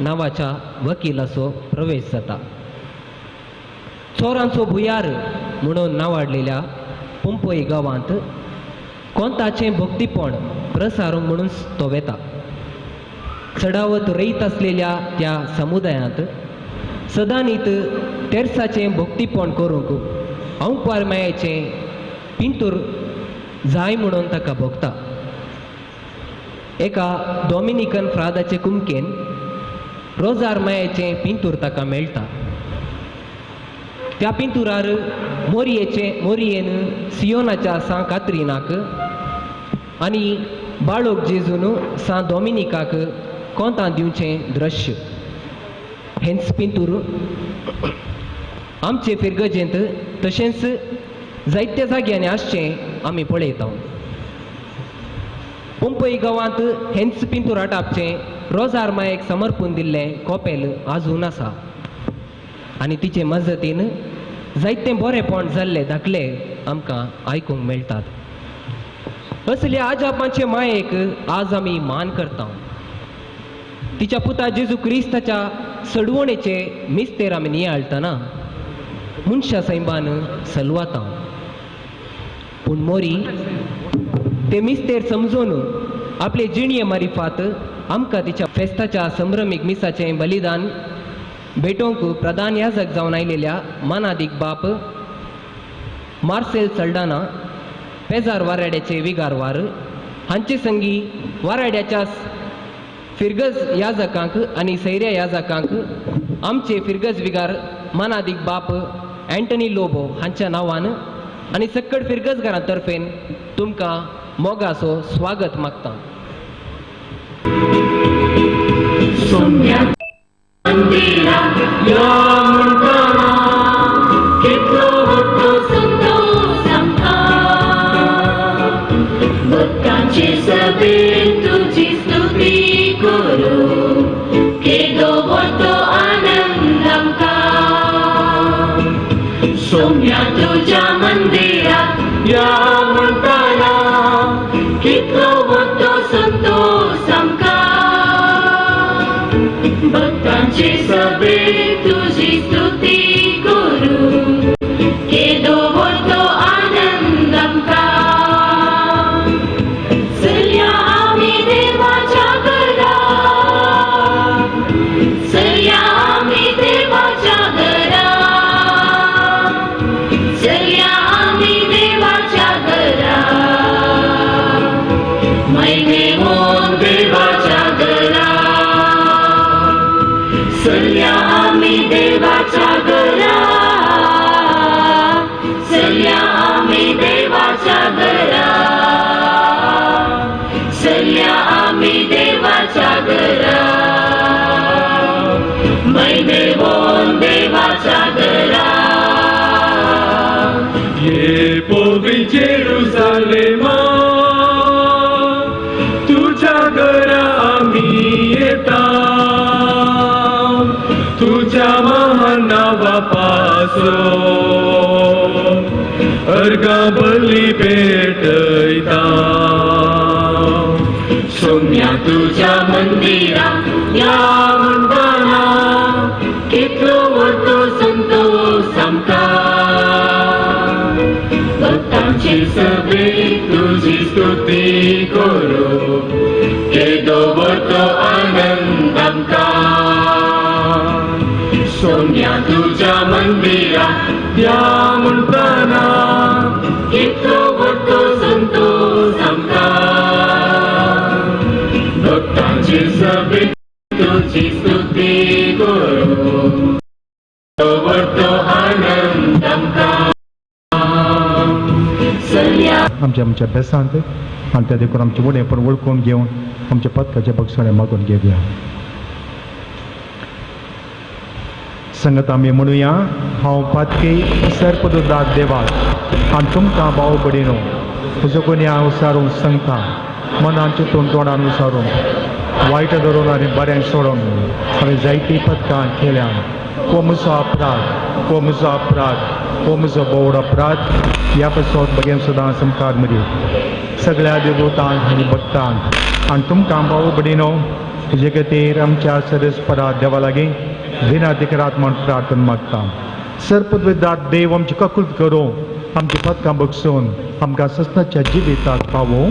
नावाच्या वकिलाचो प्रवेश जाता. चोरांचो भुयार म्हणून नावाडलेल्या पंपोई गांवांत कोंताचें भक्तीपण प्रसारूंक म्हणून तो वेता. चडावत रयत असलेल्या त्या समुदायांत सदांनीत तेर्साचें भक्तीपण करूंक अंपार मायेचें पिंतूर जाय म्हणून ताका भोगता. एका डॉमिनिकन फ्रादाचे कुमकेन रोजार मायेचें पिंतूर ताका मेळटा. त्या पिंतुरार मोरयेन सियोनाच्या सा कात्रिनाक आनी बाळोक जेजून सा डॉमिनिकाक कोंतां दिवचें दृश्य. हेंच पिंतूर आमचे फिरगजेंत तशेंच जायत्या जाग्यांनी आसचें आमी पळयता. पंपई गांवांत हेंच पिंतूर आटापचें रोजार मायेक समर्पून दिल्लें कोपेल आजून आसा आनी तिचे मजतीन जायतें बरेंपण जाल्ले दाखले आमकां आयकूंक मेळटात. असल्या आजापांचे मायेक आज आमी मान करता. तिच्या पुता जेजू क्रिस्ताच्या सडवणेचे मिस्तेर आमी नियाळटना मनशा सैबान सलवाता. पूण मोरी ते मिस्तेर समजून आपले जिणये मारिफात आमकां तिच्या फेस्ताच्या संभ्रमीक मिसाचें बलिदान भेटोवंक प्रधान याजक जावन आयलेल्या मानादीक बाप मार्सेल सल्डाना पेजार वाराड्याचे विगारवार हांचे संगी वाराड्याच्या फिरगज याजकांक आनी सैर्या याजकांक आमचे फिरगज विगार मानादीक बाप अँटनी लोबो हांच्या नांवान आनी सक्कड फिरगजगारां तर्फेन तुमकां मोगाचो स्वागत मागता. सोम्या तुझ्या मंदिरात या म्हणताना कितलो मोठो संतोष आमकां. भक्तांचे सभेत तुझी स्तुती करू केदो मोठो आनंद आमकां. चलया आमी देवाच्या घरात, चलया आमी देवाच्या घरात, चलया आमी देवाच्या घरात, मैने होऊन देवाच्या घरात. चलया आमी देवाच्या घरात, चलया आमी देवाच्या घरात, चलया आमी देवाच्या घरात, मैने होऊन देवाच्या घरात. ये पोवी जेरुसालेमा तुझ्या घरा आम्ही येता. तुझ्या महान नावापासून अर्गा बली पेटयता. सोम्या तुझ्या मंदिरात या म्हणताना कितलो मोठो संतोष आमकां. भक्तांची सभेत तुझी स्तुती करू केदो मोठो आनंद आमकां. सोम्या तुझ्या मंदिरात या म्हणताना कितलो मोठो संतोष आमकां. भक्तांची सभेत तुझी स्तुती करू केदो मोठो आनंद आमकां. आमच्या अभ्यासांत आणि त्या देखून आमचे फुडें पण वळखून घेवन आमच्या पथकाचे बक्षणे मागून घेवया. संगत आमी म्हणुया, हांव पातकी सर्पदो दाद देवाक आनी तुमकां भाव भयणो तुजो कोणी हांव विचारूंक सांगता. मनांचे तोंडान विचारून वायट धरून आनी बरें सोडून हांवें जायतीं पथकां केल्या. हो म्हजो अपराध, हो म्हजो अपराध, हो म्हजो बोवड अपराध. ह्या पासून बगेन सुद्दां संकार मदी सगळ्या देवतांक आनी भक्तांक आनी तुमकां भाव भयणो तुजे खातीर आमच्या सरस्परा देवा लागीं विनाधिकारात म्हण प्रार्थना मागता. सर्पद्वेदात देव आमची ककुत करूं, आमची पदकां बगसून आमकां ससनाच्या जिविताक पावूं.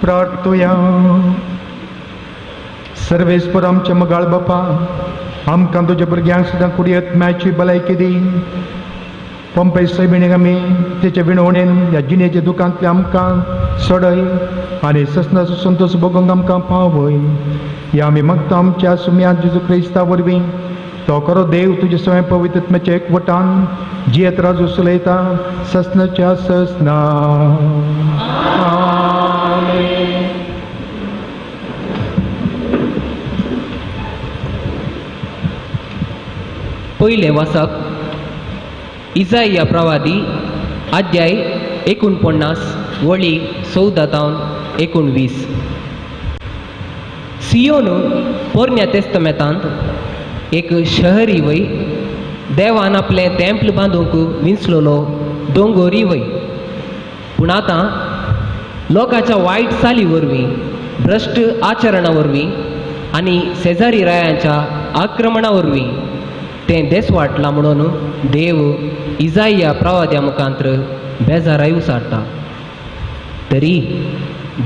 प्रार्थुया. सर्वेस्पर आमचे मगाळ बापा, आमकां तुज्या भुरग्यांक सुद्दां कुडी आत्म्याची भलायकी दी. पंपय सैबिणीक आमी तेच्या विणवणेन ह्या जिणेच्या दुखांतले आमकां सोडय आनी ससनाचो संतोश भोगूंक आमकां पावय. ह्या आमी मागता आमच्या सुम्या जेजू क्रिस्ता वरवीं. तो खरो देव तुजे सगळे पवित्र आत्म्याच्या एकवटान जियेत राजू चलयता ससनाच्या ससना. पहिले वाचक इसाइया प्रवादी अध्याय 49 वळी 14-19. सियोन पोरण्या तेस्तमेतांत एक शहरी वय, देवान आपले तेंपल बांदूंक विंचलोलो दोंगोरी वय. पूण आतां लोकांच्या वायट चाली वरवीं, भ्रश्ट आचरणा वरवीं आनी शेजारी रायांच्या आक्रमणा वरवीं तें देसवाटलां म्हणून देव इसाइया प्रवाद्या मुखांत्र बेजाराय उसारता. तरी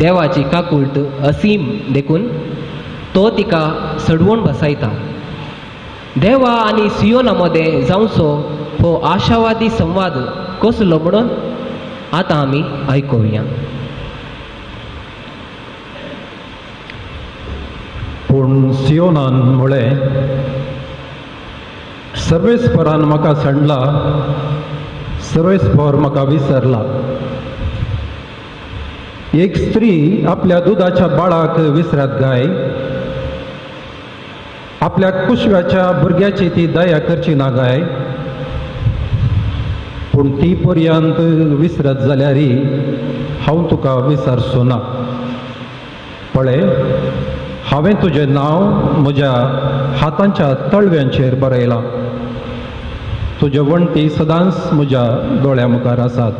देवाची काकुळट असीम देखून तो तिका सडवून बसयता. देवा आनी सियोना मदें जावचो हो आशावादी संवाद कसलो म्हणून आतां आमी आयकुया. पूण सियोनान म्हळें, सर्वेस्परान म्हाका सांडला, सर्वेस्पर म्हाका विसरला. एक स्त्री आपल्या दुधाच्या बाळाक विसरत गाय, आपल्या कुशव्याच्या भुरग्याची ती दया करची ना गाय. पूण ती पर्यंत विसरत जाल्यारी हांव तुका विसरचो ना. पळय, हांवें तुजें नांव म्हज्या हातांच्या तळव्यांचेर बरयलां. तुज्यो वण्टी सदांच म्हज्या दोळ्या मुखार आसात.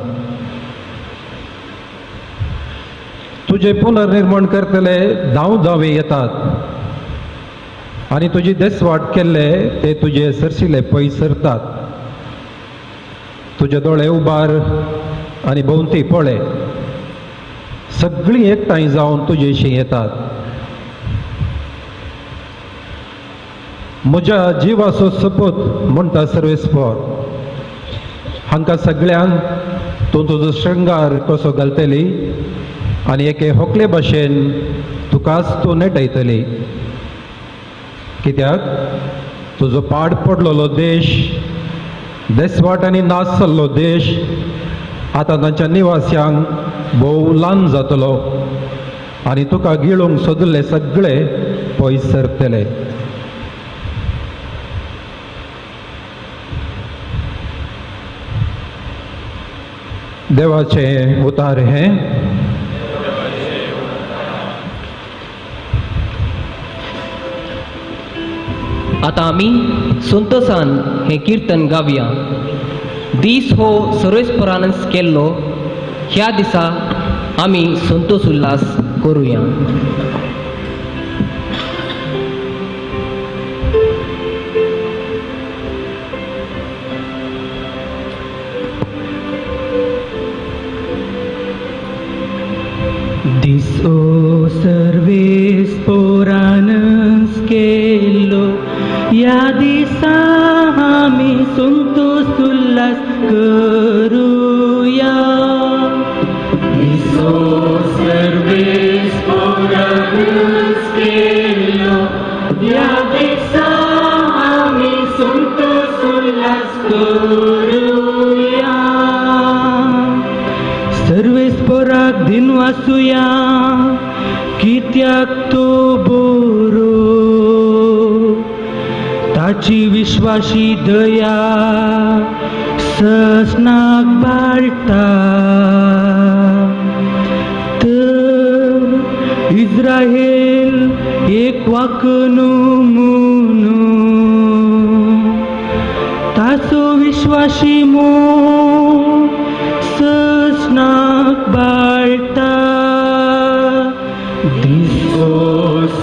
तुझे पुनर्निर्माण करतले जावे येतात आणि तुझी देसवाट केल्ले ते तुझे सरशिले पयस सरतात. तुझे दोळे उबार आणि भोवती पळे सगळीं एकठांय जावन तुजेशी येतात. म्हज्या जिवाचो सपूत म्हणटा सर्वेस्पर, हांकां सगळ्यांक तूं तुजो श्रृंगार कसो घालतली आनी एके होकले भाशेन तुकाच तूं नेटयतली. कित्याक तुजो पाड पडलेलो देश, देसवाट आनी नाश जाल्लो देश आतां तांच्या निवास्यांक भोव ल्हान जातलो आनी तुका गिळूंक सोदले सगळे पयस सरतले. देवाचे उतार हे. आता आमी संतोषान हे कीर्तन गावया. दीस हो सर्वेस्परानच केल्लो, ह्या दिसा आमी संतोष उल्हास करुया. दीस ओ सर्वेस्परानच केल्लो, या दिसा आमी संतोष उल्हास करुया. दिसो सर्वेस्परानच केल्लो, या दिसा आमी संतोष उल्हास करुया. सर्वेस्पराक दिन वासुया, कित्याक तो बरो, ताची विश्वासी दया ससनाक बाळटा. तर इस्राएल एक वाकनो म्हणू, ताचो विश्वासी मोग ससनाक बाळटा. दिसो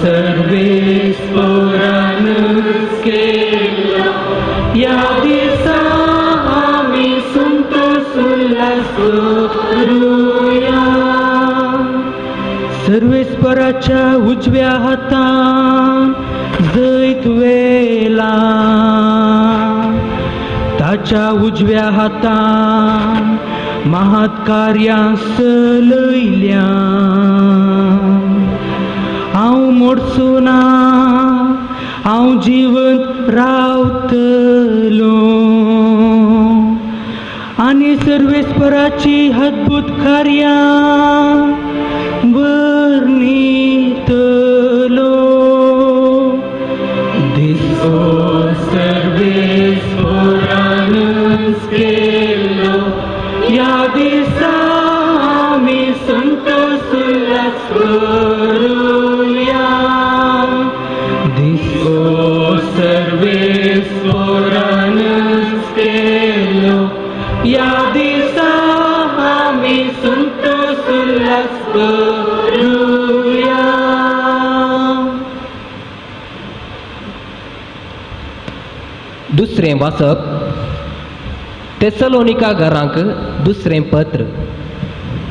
सर्वेस्परानच केल्लो, या दिसा आमी संतोष उल्हास करुया. सर्वेस्पराच्या उजव्या हातान जैत वेला, ताच्या उजव्या हातान महात कार्यां चलयल्या. हांव मोडचो ना, हांव जिवंत रावतलो आनी सर्वेस्पराची अद्भुत कार्यां वर्णितलो. दिसो सर्वेस्परानच केल्लो, या दिसा आमी संतोष उल्हास करुया. दिसो सर्वेस्परानच केल्लो, या दिसा आमी संतोष उल्हास करुया. दुसरें वाचप तेसलोनिका घरांक दुसरें पत्र,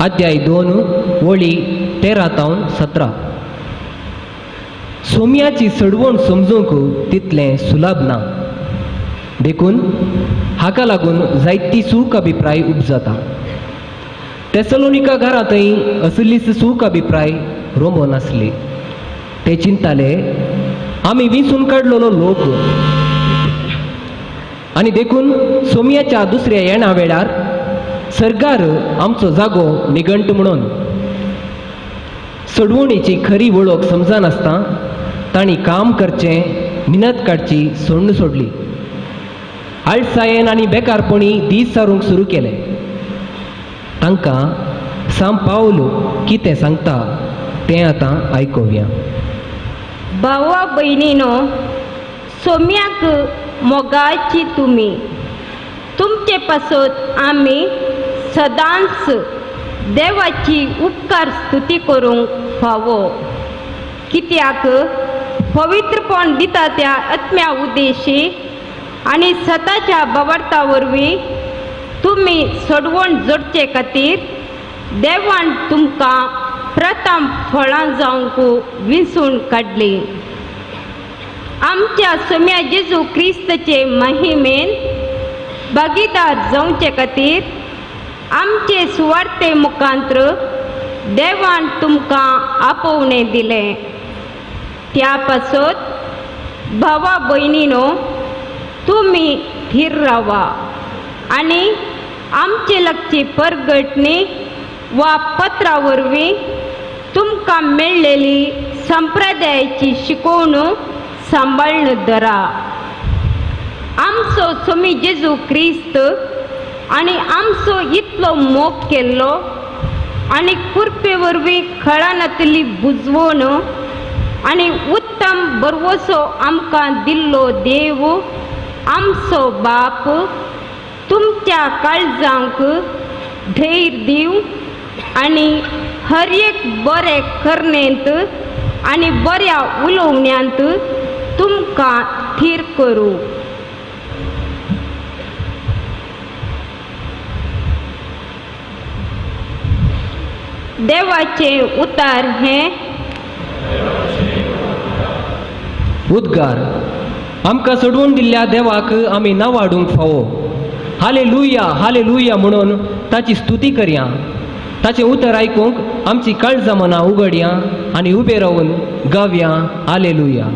अध्याय 2 वळी 13-17. सोम्याची सडवण समजूंक तितलें सुलभ ना, देखून हाका लागून जायती सूख अभिप्राय उपजता. तेसलोनिका घरांतय असलीच सूख अभिप्राय रोंबो नासली. ते चिंताले आमी विंचून काडलेलो लोक, आनी देखून सोम्याच्या दुसऱ्या येणा वेळार सरकार आमचो जागो निगंट म्हणून. सडवणीची खरी वळख समजनासतना तांणी काम करचें, मिनत काडची सोडून सोडली. आळसायेन आनी बेकारपणी दीस सारूंक सुरू केले. तांकां सांब पावलो कितें सांगता तें आतां आयकुया. भावा भयणीनो, सोम्याक मोगाची तुमी, तुमचे पासत आमी सदांच देवाची उपकार स्तुती करूंक फावो, कित्याक पवित्रपण दिता त्या आत्म्या उद्देशी आनी सताच्या बाबडता वरवीं तुमी सोडवण जोडचे खातीर देवान तुमकां प्रथम फळां जावंक विंचून काडली. आमच्या सोम्या जेजू क्रिस्ताचे महिमेन भागीदार जावचे खातीर आमचे सुवार्ते मुखांत्र देवान तुमकां आपोवणें दिलें. त्या पासत भावा भयणीनो, तुमी थीर रावा आनी आमचे लागची परगटणी वा पत्रा वरवीं तुमकां मेळ्ळेली संप्रदायाची शिकवणूक सांबाळून धरा. आमचो सोमी जेजू क्रिस्त आनी आमचो इतलो मोग केल्लो आनी कुरपे वरवीं खळांतली बुजवण आनी उत्तम बरवसो आमकां दिल्लो देव आमचो बाप तुमच्या काळजांक धैर्य दिव आनी हर एक बरें करनेंत आनी बऱ्या उलोवण्यांत तुमकां थीर करूं. देवाचे उतार हें उद्गार. आमकां सोडवून दिल्ल्या देवाक आमी नांव वाडूंक फावो. हालेलुया हालेलुया म्हणून ताची स्तुती करया. ताचें उतर आयकूंक आमची काळजां मनां उगडया आनी उबे रावन गावया hallelujah.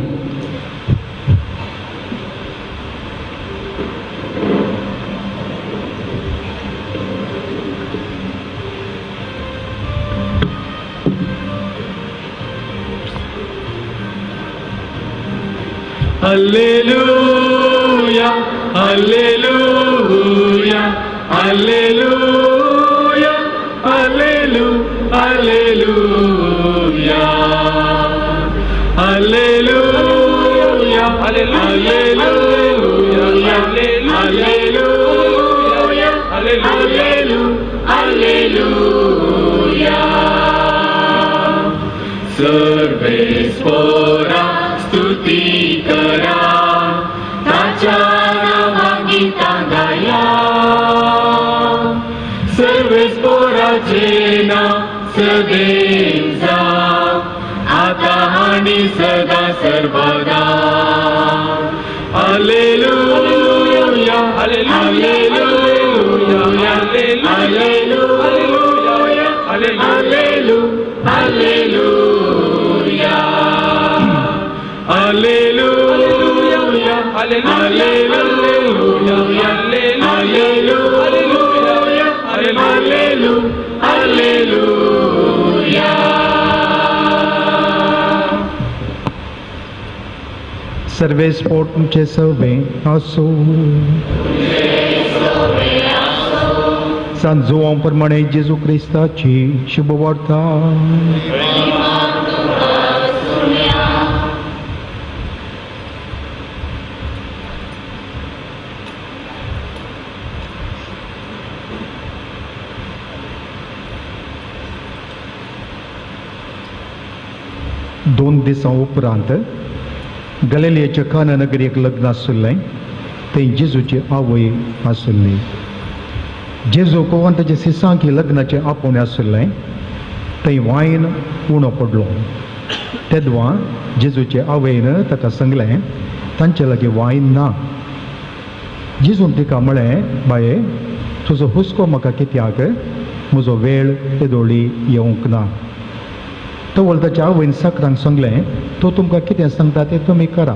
Alleluia, Alleluia, Alleluia, Alleluia, Alleluia, Alleluia, Alleluia, Alleluia. सर्वे स्पोरा स्तुती करा, ताच्या नावाची गाया. सर्वे स्पोराचे नाव सदैव जाव, आता आणि सदा सर्वदा. Alleluia, Alleluia, Alleluia, Alleluia, Alleluia. Alleluia, Alleluia, Alleluia. सर्वे स्पोर्ट तुमचे सवे आसो. सांजोवा प्रमाणे जेजू क्रिस्ताची शुभ वार्ता. दोन दिसां उपरांत गलिलेच्या काना नगरीक लग्न आशिल्लें. थंय जेजूची आवय आशिल्ली. जेजू कोण ताच्या सिसांकी लग्नाचें आपोवणें आशिल्लें. थंय वायन उणो पडलो. तेदवां जेजूचे आवयन ताका सांगलें तांचे लागीं वायन ना. जेजून तिका म्हळें, बाये तुजो हुस्को म्हाका कित्याक, म्हजो वेळ येदोळी येवंक ना. तो ताच्या आवयन साकरांक सांगलें, तो तुमकां कितें सांगता तें तुमी करा.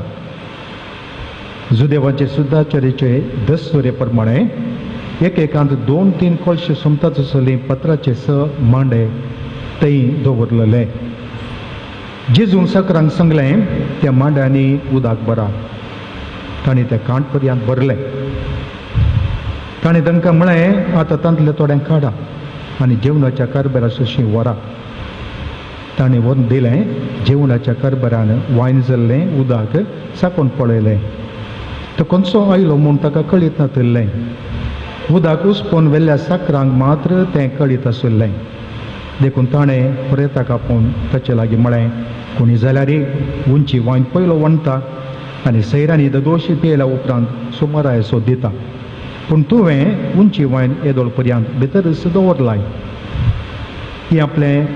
जुदेवाचे सुद्दाचरेचे दस्तुरे प्रमाणे एकेकांत 2-3 कळशे सुमताचो चली पत्राचे मांडे थंय दवरलेले. जेजून साकरांक सांगलें त्या मांड्यांनी उदक भरा. ताणीं तें कांट पर्यंत भरलें. ताणें तांकां म्हळें, आतां तांतलें थोडें काडा आनी जेवणाच्या कारबारा सुशी व्हरा. ताणें व्हरून दिलें. जेवणाच्या कारबारान वायन जाल्लें उदक साकोन पळयलें. तो खंयचो आयलो म्हूण ताका कळीत नाशिल्लें. उदक उसपोवन व्हेल्ल्या साकरांक मात्र तें कळीत आशिल्लें. देखून ताणें परत आपूण ताचे लागीं म्हळें कोणी जाल्यार उंची वायन पयलो वणटा आनी सैरांनी दोशी पियेल्या उपरांत सुमारायसो दिता पूण तुवें उंची वायन येदोळ पर्यंत भितरच दवरलाय. ही आपलें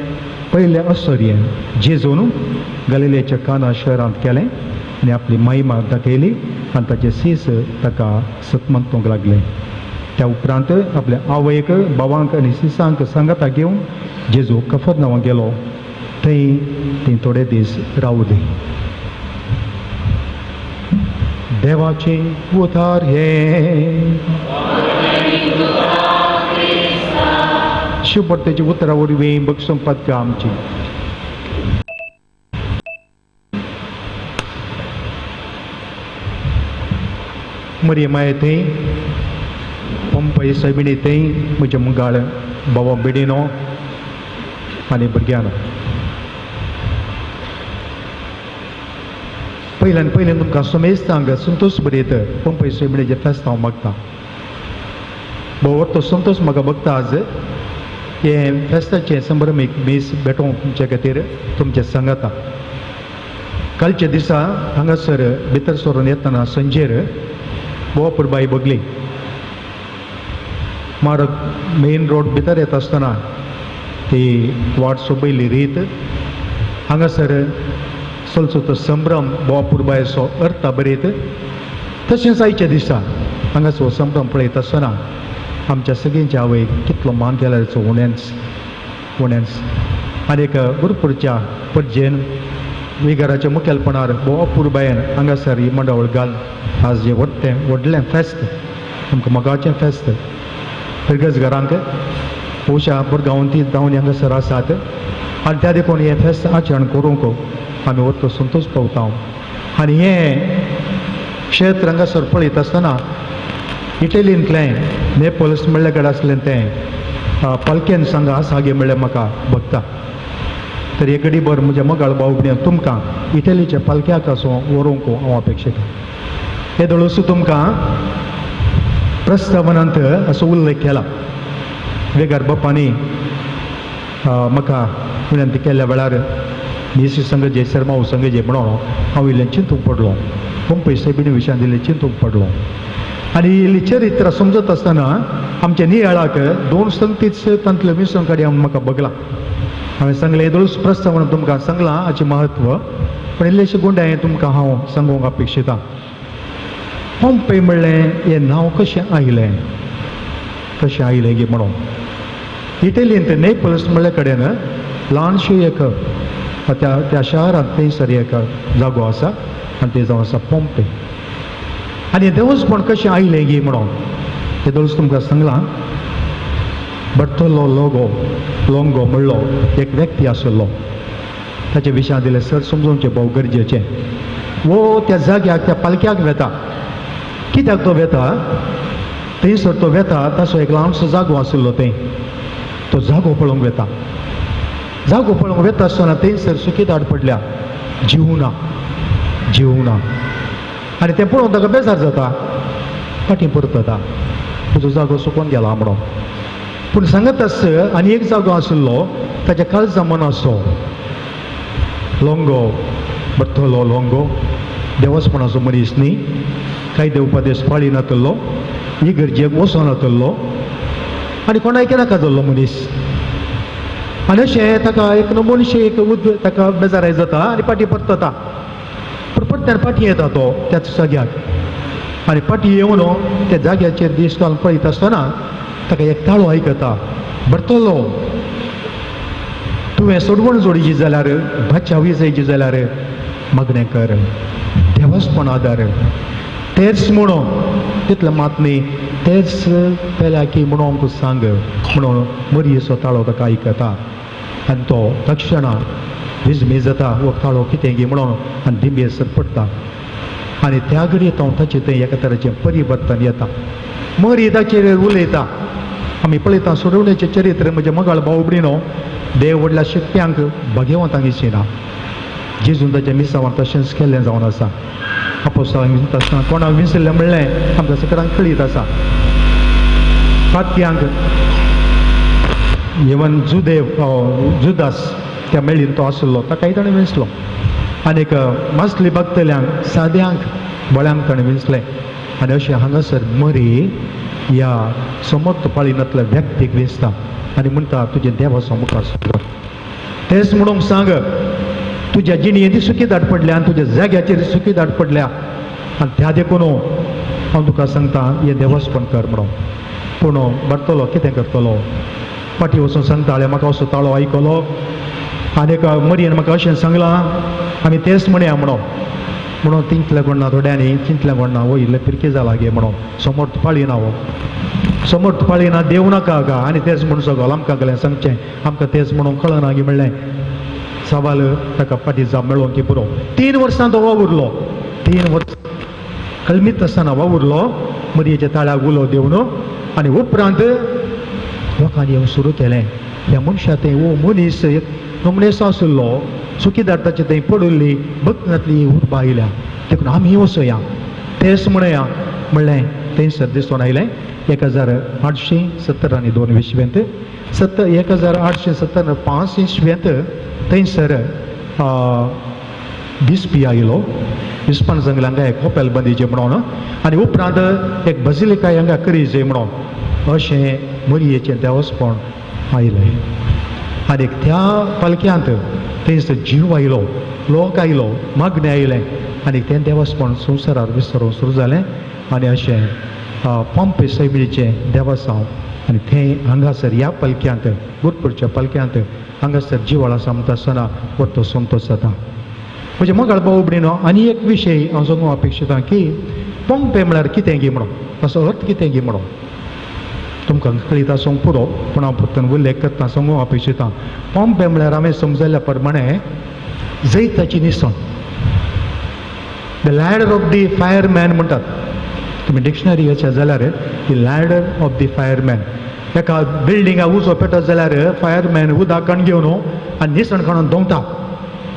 पयलें आश्चर्य जेजून गलिलेच्या काना शहरांत केलें आनी आपली महिमा दाखयली आनी ताचे सीस ताका सतमंतूंक लागलें. त्या उपरांत आपल्या आवयक भावांक आनी सिसांक सांगाता घेवन जेजू कफरनांवां गेलो. थंय थोडे दीस रावले. देवाचे उतार हे शिवभक्ताची उतरा वरवीं भक्त संपत्का आमची. मरी माय थंय पंपय सायबिणी थंय म्हजे मुगाळ बाबा बिडिनो आनी भुरग्यान. पयल्यान तुमकां समेस्तांक संतोश बरयत पंपय सायबिणीचे फेस्त हांव मागता. बाबा तो संतोश म्हाका बघता आज हे फेस्ताचे संभ्रमीक दीस भेटोवंक तुमचे खातीर तुमचे सांगाता. कालच्या दिसा हांगासर भितर सरून येतना संजेर बोवापूरबाई बगली. मारक मेन रोड भितर येता आसतना ती वाट सोबयली रीत हांगासर चलचो तो संभ्रम बोवापूरबायचो अर्थ बरयत. तशेंच आयच्या दिसा हांगाचो संभ्रम पळयत आसतना आमच्या सगळ्यांच्या आवयक कितलो मान केला ताचो उण्यांस आनी एक गुरुपूरच्या पडजेन विगाराच्या मुखेलपणान बोवापूरबायन हांगासर ही मंडळ घाल आज जे व्हडलें फेस्त आमकां मोगाचें फेस्त पिरगज घरांक पोशा भुरगांव ती जावन हांगासर आसात आनी त्या देखून हें फेस्त आचरण करूंक आमी वरतो संतोश पावता. आनी हें क्षेत्र हांगासर पळयत आसतना इटलींतलें नेपल्स म्हणल्या कडेन आसलें तें पालकेन सांगा सागे म्हणल्यार म्हाका बगता. तर एक गडीभर म्हज्या मोगाळ भाव तुमकां इटलीच्या पालक्याक असो व्हरूंक हांव अपेक्षिता. हे दळूस तुमकां प्रस्तावनांत असो उल्लेख केला. वेगार बापांनी म्हाका विनंती केल्ल्या वेळार न्हीस संघजे शर्मा संघजे म्हणून हांव इल्लें चिंतूंक पडलो. पंपय सायबिणी विशयान इल्लें चिंतूंक पडलो. आनी इल्ली चरित्र समजत आसतना आमच्या नियाळाक दोन संगतीच तांतले मिसळून काडया म्हाका बगला. हांवें सांगलें येदोळूच प्रस्तावना तुमकां सांगलां हाचें महत्व पण इल्लेशें गुंडाय तुमकां हांव सांगूंक अपेक्षिता. पंपय म्हणलें हें नांव कशें आयलें गे म्हणून. इटलींत नेपल्स म्हणल्या कडेन ल्हानशी एक त्या शारांत थंयसर एक जागो आसा आनी तें जावन आसा पंपय. आनी देवस्पण कशें आयलें गे म्हणून येदोळूच तुमकां सांगलां. बर्तोलो लोंगो म्हणलो एक व्यक्ती आसलो. ताचे विशयान दिलें सर समजोवचें भोव गरजेचें. वो त्या जाग्याक त्या पालक्याक वेता. कित्याक तो वेता थंयसर तो वेता ताचो एक ल्हानसो जागो आशिल्लो थंय. तो जागो पळोवंक वेता. जागो पळोवंक वेता आसतना थंयसर सुखीदाड पडल्या जिवना आनी तें पळोवन ताका बेजार जाता. फाटीं परतता तुजो जागो सुकोवन गेला म्हणून. पूण सांगत आस आनी एक जागो आशिल्लो ताच्या काळजा मनाचो लोंगो बर्तोलो लोंगो देवस्पणाचो मनीस न्ही. कायदे उपदेश पाळी नातल्लो इगर्जेक वचून नातल्लो आनी कोणायके नाका जाल्लो मनीस. आनी अशें ताका एक नमुनशें एक ताका बेजाराय जाता आनी फाटीं परतता. पूण परत्यान फाटीं येता तो त्याच जाग्याक आनी फाटीं येवन त्या जाग्याचेर दीस घालून पळयता आसतना ताका एक ताळो आयकता. बर्तोलो तुवें सोडवण जोडिची जाल्यार भाच्यावी जायची जाल्यार मागणें कर. देवस्पण आदार तेच म्हणून तितलें मात न्ही तेच पेल्या की म्हणून सांग म्हणून मरयेचो ताळो ताका आयकता. आनी तो तक्षणा विजमी जाता वो ताळो कितें गे म्हणून आनी दिंबेसर पडटा. आनी त्या घडयेत ताचे थंय एका तरेचें परिवर्तन येता. मरी ताचेर उलयता. आमी पळयता सोडवण्याचें चरित्र म्हणजे मोगाळ भाव भयणो देव व्हडल्या शक्त्यांक भाग्यवंतांक इचिना. जेजून ताच्या मिसांवान तशेंच केल्लें जावन आसा. आपोस्तलांक विंचता आसतना कोणाक विंचल्लें म्हणलें आमच्या सगळ्यांक कळीत आसा. पातक्यांक इवन जुदास त्या मेळीन तो आसलो ताकाय ताणें विंचलो आनीक मसली भक्तल्यांक साद्यांक बळ्यांक ताणें विंचलें आनी अशें हांगासर मरी ह्या समर्थ पाळीनांतल्या व्यक्तीक विंचता आनी म्हणटा तुजें देवाचो मुखार सुद्दां तेच म्हणून सांग तुज्या जिणयेंत सुखी दाट पडल्या आनी तुज्या जाग्याचेर सुखी दाट पडल्या आनी त्या देखून हांव तुका सांगता हें देवाचपण कर म्हणून पूण बरतलो कितें करतलो फाटीं वचून सांगता जाल्यार म्हाका असो ताळो आयकलो आनीक मरयेन म्हाका अशें सांगलां आमी तेंच म्हणया म्हणून तिंतल्या कोणा थोड्यांनी चिंतल्या कोणा वो इल्लें पिरकी जाला गे म्हणून समर्थ पाळीना हो समर्थ पाळीना देव नाका गा आनी तेंच म्हणून सगळो आमकां गेलें सांगचें आमकां तेंच म्हणून कळना गे म्हणलें सवाल ताका फाटीं जाप मेळोवन की पुरो 3 वर्सां तो वावुरलो 3 वर्सां कलमीत आसतना वावुरलो मरयेच्या ताळ्याक उलो दिवन आनी उपरांत लोकांनी येवन सुरू केलें ह्या मनशा थंय वो मनीस नमणेसो आशिल्लो सुखी दाटाचे थंय पडुल्ली भक्तांतली उर्बा आयल्या देखून आमी वचोया तेंच म्हणया म्हणलें थंयसर दिसून आयलें 1872 इस्वेंत 1875 इस्वेंत थंयसर दिसपी आयलो इस्पान सांगलें हांगा एक हॉटेल बांदिचें म्हणून आनी उपरांत एक बजिलिका हांगा करीचें म्हणून अशें मरयेचें देवस्पण आयलें आनी त्या पालक्यांत थंयसर जीव आयलो लोक आयलो मागणें आयलें आनी तें देवस्पण संवसारार विसरून सुरू जालें आनी अशें पंपे सैमिळीचें देवस्थान आनी थंय हांगासर ह्या पालक्यांत गुरपूरच्या पालक्यांत हांगासर जिवाळा सांगता आसतना परतो संतोश जाता म्हणजे मोगाळ भाऊ भयणीनो आनी एक विशय हांव सांगूंक अपेक्षिता की पंपे म्हळ्यार कितें गे म्हणून ताचो अर्थ कितें गे म्हणून तुमकां कळिता सांग पुरो पूण हांव फक्त उल्लेख करता सांगूंक अपेक्षिता पंपे म्हळ्यार हांवें समजल्या प्रमाणे जैताची निसण the ladder of the fireman म्हणटात तुमी डिक्शनरी घेतले जाल्यार the ladder of the fireman एका बिल्डिंगाक उजो पेटत जाल्यार फायरमॅन उदक काण घेवन आनी निसण काडून दोंगता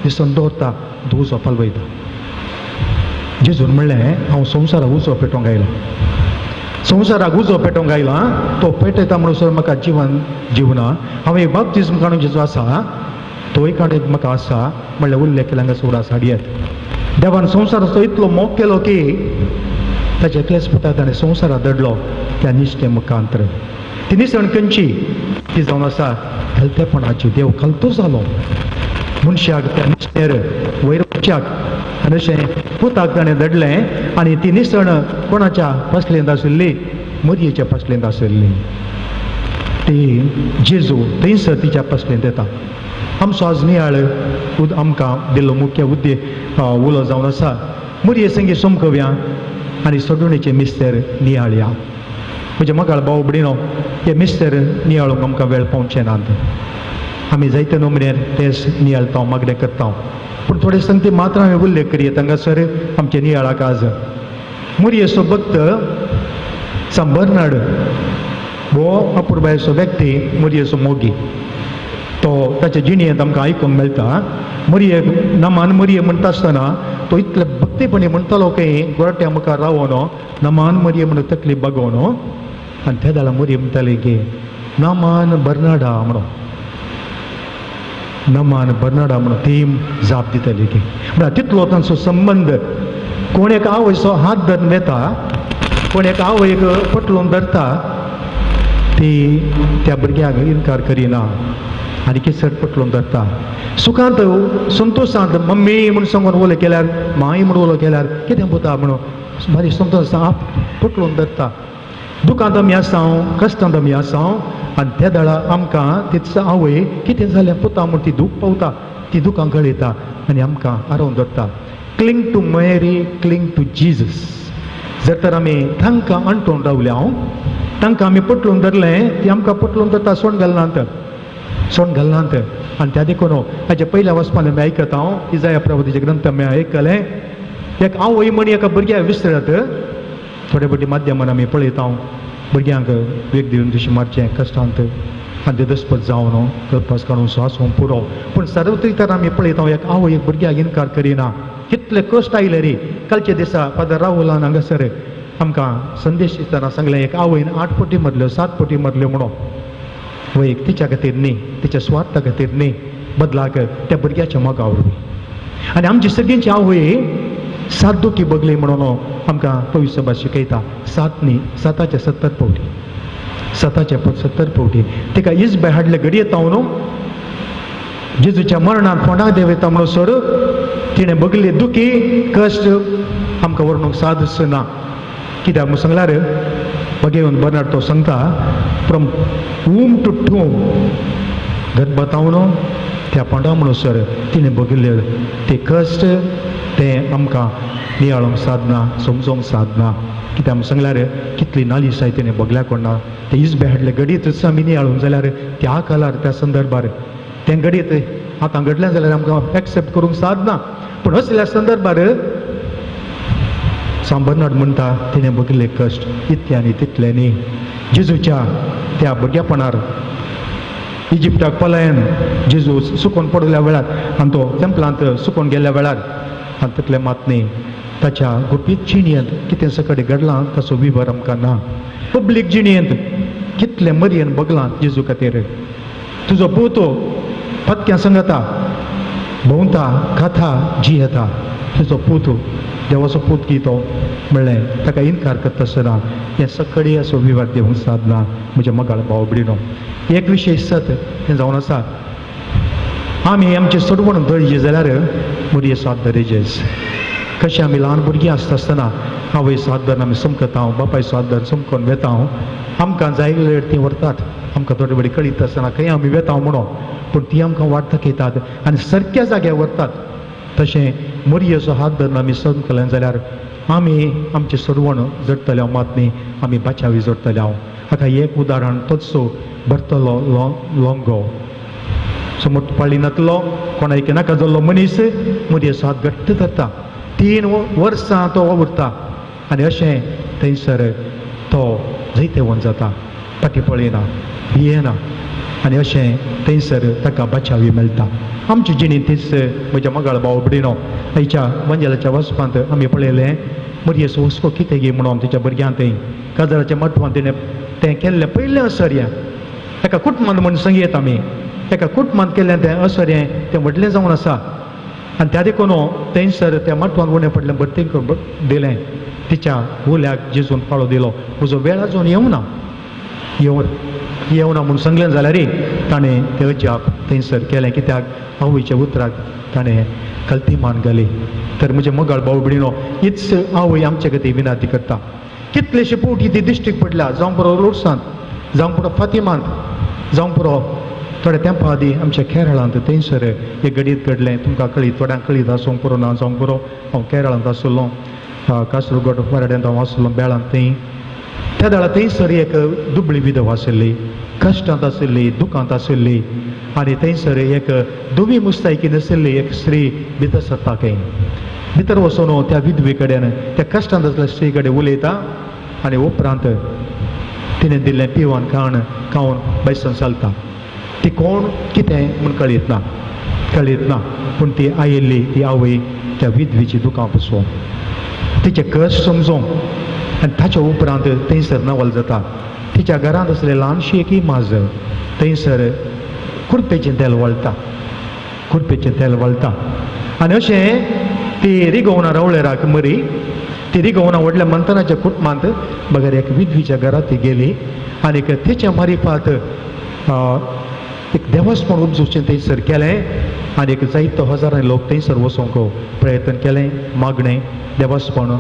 निसण दवरता उजो पालवयता जेजून म्हणलें हांव संवसाराक उजो पेटोवंक आयलो संवसाराक उजो पेटोवंक आयला तो पेटयता म्हणून म्हाका जिवन जिवना हांवें बाप्तिस्म काडून जेजो आसा तोय काडीत म्हाका आसा म्हणल्यार उल्लेख केला हांगा 16 साडयेत देवान संवसाराचो इतलो मोग केलो की ताचे एकलेच पुता ताणें संवसाराक धडलो त्या निश्टे मुखांतर ती निसण खंयची ती जावन आसा हलतेपणाची देव खालतो जालो मनशाक त्या निश्टेर वयर वचच्याक आनी अशें पुताक ताणें धडलें आनी ती निसण कोणाच्या पासलेंत आशिल्ली मरयेच्या पासलेंत आशिल्ली ती जेजू थंयसर तिच्या पासलेंत येता आमचो आज नियाळ आमकां दिल्लो मुख्य उलो जावन आसा मरये संगी सोमकव्या आनी सडुणीचें मिस्तेर नियाळया म्हणजे मोगाळ भाव भयणीनो हे मिस्तेर नियाळूंक आमकां वेळ पावचें नात आमी जायते नोमनेर तेच नियाळता मागणें करता पूण थोडे संगती मात्र हांवें उल्लेख करीत हांगासर आमच्या नियाळाक आज मरयेचो भक्त सान बर्नार्ड हो अपुर्बायेचो व्यक्ती मरयेचो मोगी तो ताच्या जिणयेंत आमकां आयकूंक मेळटा मरये नमान मरये म्हणटा आसतना तो इतले भक्तीपणी म्हणटालो की गोरट्या मुखार रावोन नमान मरये म्हणून तकली बगोवन आनी त्या दाळा मरये म्हणटाली की नमान बर्नार्डा म्हणून नमान बर्नार्डा म्हणून ती जाप दिताली की म्हळ्यार तितलो तांचो संबंद कोण एका आवयचो हात धरून वेता कोण एका आवयक पटलून धरता ती त्या भुरग्याक इन्कार करिना आनी किसर पटलून धरता सुखांत संतोशांत मम्मी म्हणून सांगून उलय केल्यार माय म्हणून उलो केल्यार कितें पुता म्हणून भारी संतोश पटलून धरता दुखांत आमी आसां कश्टांत आमी आसां आनी त्या दाळा आमकां तिचो आवय कितें जालें पुता म्हूण ती दूख पावता ती दुखां गळयता आनी आमकां आरोवन धरता cling to Mary cling to Jesus जर तर आमी तांकां अंटून रावल्या तांकां आमी पटलून धरलें ती आमकां पटलून धरता सोण घालनात आनी त्या देखून हाचे पयल्या वचपान आमी आयकता इजाया प्रवचनाचे ग्रंथ आमी आयकलें एक आवय म्हणी एका भुरग्याक विसरत थोडे फावटी माध्यमान आमी पळयता भुरग्यांक वेग दिवन तशें मारचें कश्टांत आनी ते दसपत जावन कळपास काडून स्वास होवन पुरो पूण सार्वत्रिक आमी पळयता एक आवय एक भुरग्याक इन्कार करिना कितले कश्ट आयले रे कालच्या दिसा फादर राहुलान हांगासर आमकां संदेश दितना सांगलें एक आवयन 8 पटी मरल्यो 7 पटी मरल्यो म्हणून वैक तिच्या खातीर न्ही, तिच्या स्वार्था खातीर न्ही, बदलाक त्या भुरग्याच्या मोगावर आनी आमची सगळ्यांची आवय सात दुखी बगली म्हणून आमकां पवित्र भास शिकयता. 7 न्ही 7चे 70 फावटी, 7चे 70 फावटी तिका इजबे हाडले घडये न्हू जेजूच्या मरणान फोंडा देवयता म्हणसर तिणें बगली दुखी कश्ट आमकां वर्णूंक सादच ना. कित्याक म्हणून सांगल्यार बगेवन बर्नार्ड तो सांगता फ्रॉम वूम टू टूम घर बतावन त्या पोंडा म्हणसर तिणें बगले ते कश्ट तें आमकां नियाळोंक सादना, समजोंक सादना. कित्याक म्हणून सांगल्यार कितली नालिशाय तिणें बगल्या कोणा ते इजबे हाडले घडयेतच आमी नियाळूंक जाल्यार त्या कालार त्या संदर्भार तें घडयेत आतां घडलें जाल्यार आमकां एक्सेप्ट करूंक सादना. पूण असल्या संदर्भार सांत बर्नार्ड म्हणटा तिणें बगले कश्ट इतले आनी तितले न्ही. जेजूच्या त्या भुरगेपणार इजिप्टाक पलायन जेजू सुकून पडल्या वेळार आनी तो टेंपलांत सुकून गेल्ल्या वेळार आनी तितले मात न्ही ताच्या गुपीत जिणेंत कितें सकट घडलां ताचो विवर आमकां ना. पब्लीक जिणेंत कितले मरयेन बगलां जेजू खातीर. तुजो पूत पत्क्यां सांगता भोंवता खाता जियेता. तुजो पूत देवाचो पूत की तो म्हणलें ताका इन्कार करता आसतना हें सकडी असो विवर दिवंक सादना. म्हज्या मोगाळ भाव भयणीनो, एक विशय सत हें जावन आसा. आमी आमचें सोडवण धरचें जाल्यार मुरये साथ धरचेच. कशें आमी ल्हान भुरगीं आसता आसतना आवय साथ धरून आमी समकता, बापाय साथ धरून समकोन वेता. आमकां जाय वेळार तीं व्हरतात, आमकां थोडे वेळ कळीत आसतना खंय आमी वेता म्हणून, पूण तीं आमकां वाट दाखयतात आनी सारक्या जाग्यार व्हरतात. तशें मुरयेचो हात धरून आमी समकलें जाल्यार आमी आमचें सोडवण जडटले मात न्ही, आमी बाचावी जडटले. आतां एक उदाहरण तोचो बर्तलो लोंगो समोर पाळिनातलो कोणाक नाका जाल्लो मनीस मुरयेचो हात घट्ट धरता. 3 वर्सां तो उरता आनी अशें थंयसर तो जैते वन जाता, फाटी पळयना, भियेना आनी अशें थंयसर ताका बाचावी मेळटा. आमची जिणी तीच म्हज्या मोगाळ भाव भयणीनो, आयच्या वंजेलाच्या वचपांत आमी पळयलें मुरयेचो हुस्को कितें गे म्हणून तिच्या भुरग्यांक थंय काजराच्या मठवान तिणें तें केल्लें पयलें असर्या ताका कुटमांत म्हणून सांगयत आमी. ताका कुटमांत केल्लें तें असर्यें तें व्हडलें जावन आसा आनी त्या देखून थंयसर त्या मठवान उणें पडलें बर्तीक दिलें. तिच्या हुल्याक जेजून पाळो दिलो. म्हजो वेळ आजून येवना म्हणून सांगलें जाल्यार ताणें तें अजाप थंयसर केलें. कित्याक आवयच्या उतराक ताणें कल्ती मान घाली. तर म्हजे मोगाळ भाव भयणीनो, हीच आवय आमचे खातीर विनंती करता. कितलेशे फावटी ती दिश्टीक पडल्या, जावं पुरो लोर्सांत, जावं पुरो फातिमांत, जावं पुरो थोड्या तेंपा आदीं आमच्या केरळांत थंयसर एक घडयेंत घडलें. तुमकां कळीत, थोड्यांक कळीत आसूंक पुरो ना जावं पुरो. हांव केरळांत आसलो, कासरगोड वाड्यांत हांव आसलो बेळांत. थंय त्या दाळा थंयसर एक दुबळी विधवा आशिल्ली, कश्टांत आशिल्ली, दुखांत आशिल्ली आनी थंयसर एक दुवी मुस्तायकी नाशिल्ली एक स्त्री भितर सरता. खंय भितर वचून त्या विधवे कडेन त्या कश्टांत आसल्या स्त्री कडेन उलयता आनी उपरांत तिणें दिल्लें पिवान खावन बैसन चलता. ती कोण कितें म्हूण कळीत ना, पूण ती आयिल्ली ती आवय त्या विधवेची दुकां पसून तिचे कश्ट समजोंक आनी ताच्या उपरांत थंयसर नवल जाता. तिच्या घरांत आसलें ल्हानशी एक इमाज थंयसर कुर्पेचें तेल वळटा आनी अशें ती रिगोवना रावळेराक मरी. ती रिगोवना व्हडल्या मंथनाच्या कुटुंबांत बगर एक विधवीच्या घरांत ती गेली आनी तिच्या मारिफात एक देवस्थान उपजुचें थंयसर केलें आनी जायतो हजारांनी लोक थंयसर वचूंक प्रयत्न केलें, मागणें देवस्थान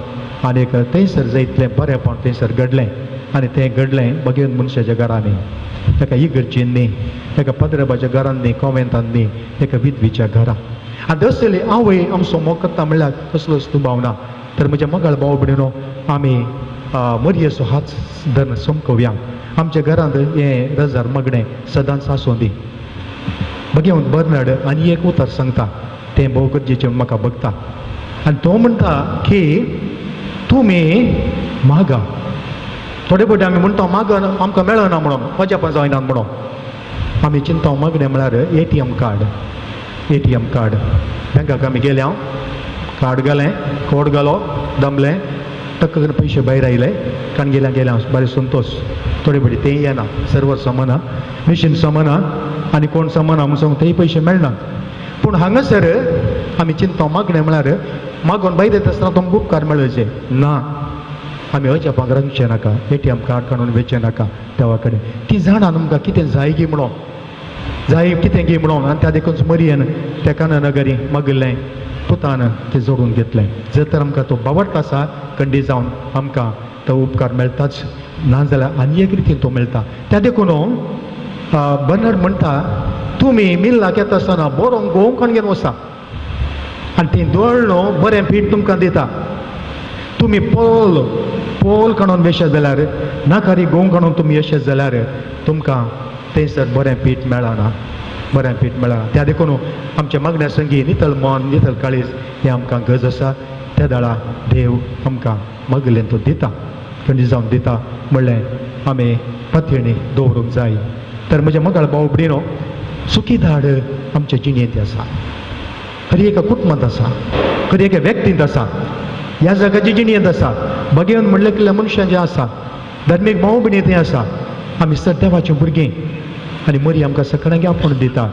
आनी थंयसर जायतलें बरेंपण थंयसर घडलें. आनी तें घडलें बगेन मनशाच्या घरांनी, एका इगर्जेंनी, एका पद्रबाच्या घरांनी, कॉमेंतांनी, एका विधवीच्या घरा. आनी दसली आवय आमचो मोग करता म्हणल्यार कसलो वस्तू भावना. तर म्हज्या मोगाळ भाव भयणीनो, आमी मरयेचो हात धरून समकोवया. आमच्या घरांत हें रजार मागणें सदांच आसूं दी. बगेवन बर्नार्ड आनी एक उतर सांगता, तें भोव गरजेचें म्हाका बगता. आनी तो म्हणटा की तुमी मागा. थोडे फावटी आमी म्हणटा मागन आमकां मेळना म्हणून, अजापां जायना म्हणून. आमी चिंता मागणें म्हळ्यार ATM कार्ड. बँकाक आमी गेले, हांव कार्ड घालें, कोड घालो, दमलें, टक्क पयशे भायर आयले, काण गेल्या हांव बरें संतोश. थोडे बडी तेंय येना सर्वर समना मिशीन समना आनी कोण समना म्हूण सांगून तेय पयशे मेळना पूण हांगासर आमी चिंतता मागणें म्हळ्यार मागोन भायर येता आसतना तुमकां उपकार मेळचे ना आमी अजापाक रंगचे नाका ATM कार्ड काडून वेचे नाका देवा कडेन ती जाणा तुमकां कितें जाय गी म्हणून जाय कितें गी म्हणून आनी त्या देखून मरयेन त्या काननगरी मागलें पुतान तें जोडून घेतलें जर तर आमकां तो बावडटा आसा खंडी जावन आमकां तो उपकार मेळटाच नाजाल्यार आनी एक रितीन तो मेळटा त्या देखून बर्नार्ड म्हणटा तुमी मिल्लाक येता आसतना बरो गोव काण घेवन वचा आनी ती दोळणो बरें पीठ तुमकां दिता तुमी पोल काडून वेशत जाल्यार नाकारी गोव काडून तुमी येशत जाल्यार तुमकां थंयसर बरें पीठ मेळना बरें पीठ मेळना त्या देखून आमच्या मागण्या संगी नितळ मन नितळ काळीज हें आमकां गरज आसा त्या दाळा देव आमकां मागलें तो दिता खंडी जावन दिता म्हणलें आमी पातयणी दवरूंक जाय तर म्हज्या मगाळ भाव भयणो सुखी धाड आमच्या जिणेंत आसा खरी एका कुटुंबांत आसा खरी एका व्यक्तींत आसा ह्या जगाची जिणेंत आसा बगेवन म्हणलें केल्ल्या मनशां जें आसा धर्मीक भाव भयणी थंय आसा आमी सर देवाचीं भुरगीं आनी मरी आमकां सकाळीं आपूण दिता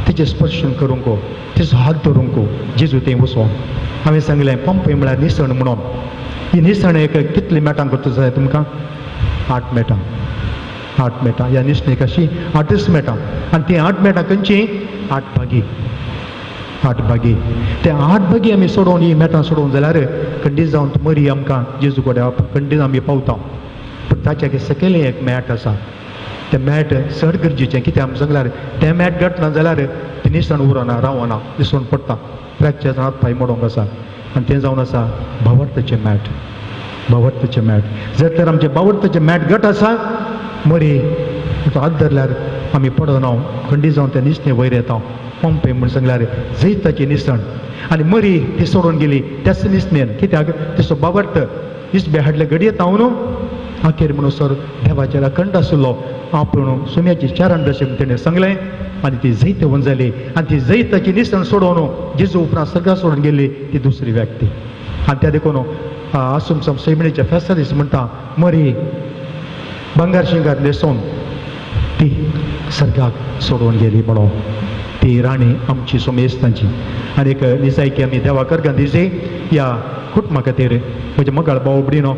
तेजें स्पर्शन करूंक तेजो हात धरूंक जेजू थंय वचोन हांवें सांगलें पंपय म्हळ्यार निसण म्हणून ही निसण एक कितली मेटां करता जाय तुमकां 8 मेटां 8 मेटां ह्या निसणेक अशी 8 मेटां आनी ती 8 मेटां खंयची 8 भागी ते 8 भागी आमी सोडून ही मेटां सोडून जाल्यार खंडीत जावन मरी आमकां जेजू कडेन खंडीत आमी पावता पूण ताच्या सकयलें एक मॅट आसा तें मॅट चड गरजेचें कित्याक आमी सांगल्यार तें मॅट घटना जाल्यार तें निसण उरना रावना दिसून पडटा फ्रॅक्चर जावन पांय मोडोंक आसा आनी तें जावन आसा भावार्थाचें मॅट जर तर आमचें भावार्थाचें मॅट घट आसा मरी हात धरल्यार आमी पडना खंडीत जावन तें निसणें वयर येता पंपय म्हूण सांगल्यार जैताची निसण आनी मरी ती सोडून गेली त्याच निसणेन कित्याक तेचो भावार्थ इस्बे हाडले घडयेत हांव न्हू आखेर म्हणून सर देवाचेर अखंड आशिल्लो आपूण सुम्याची चारण दशेन तेणें सांगलें आनी ती जैत होऊन जाली आनी ती जैताची निसण सोडून जेजू उपरांत सर्गा सोडून गेली ती दुसरी व्यक्ती आनी त्या देखून आसुमसम सैमिणीच्या फेस्ता दीस म्हणटा मरी बंगार शिंगार न्हेसोवन ती सर्गाक सोडून गेली म्हणून ती राणी आमची सोमेस्तांची आनी एक निसायकी आमी देवा करगां दिसे ह्या कुटुंबा खातीर म्हजे मगाळ भाव भयणो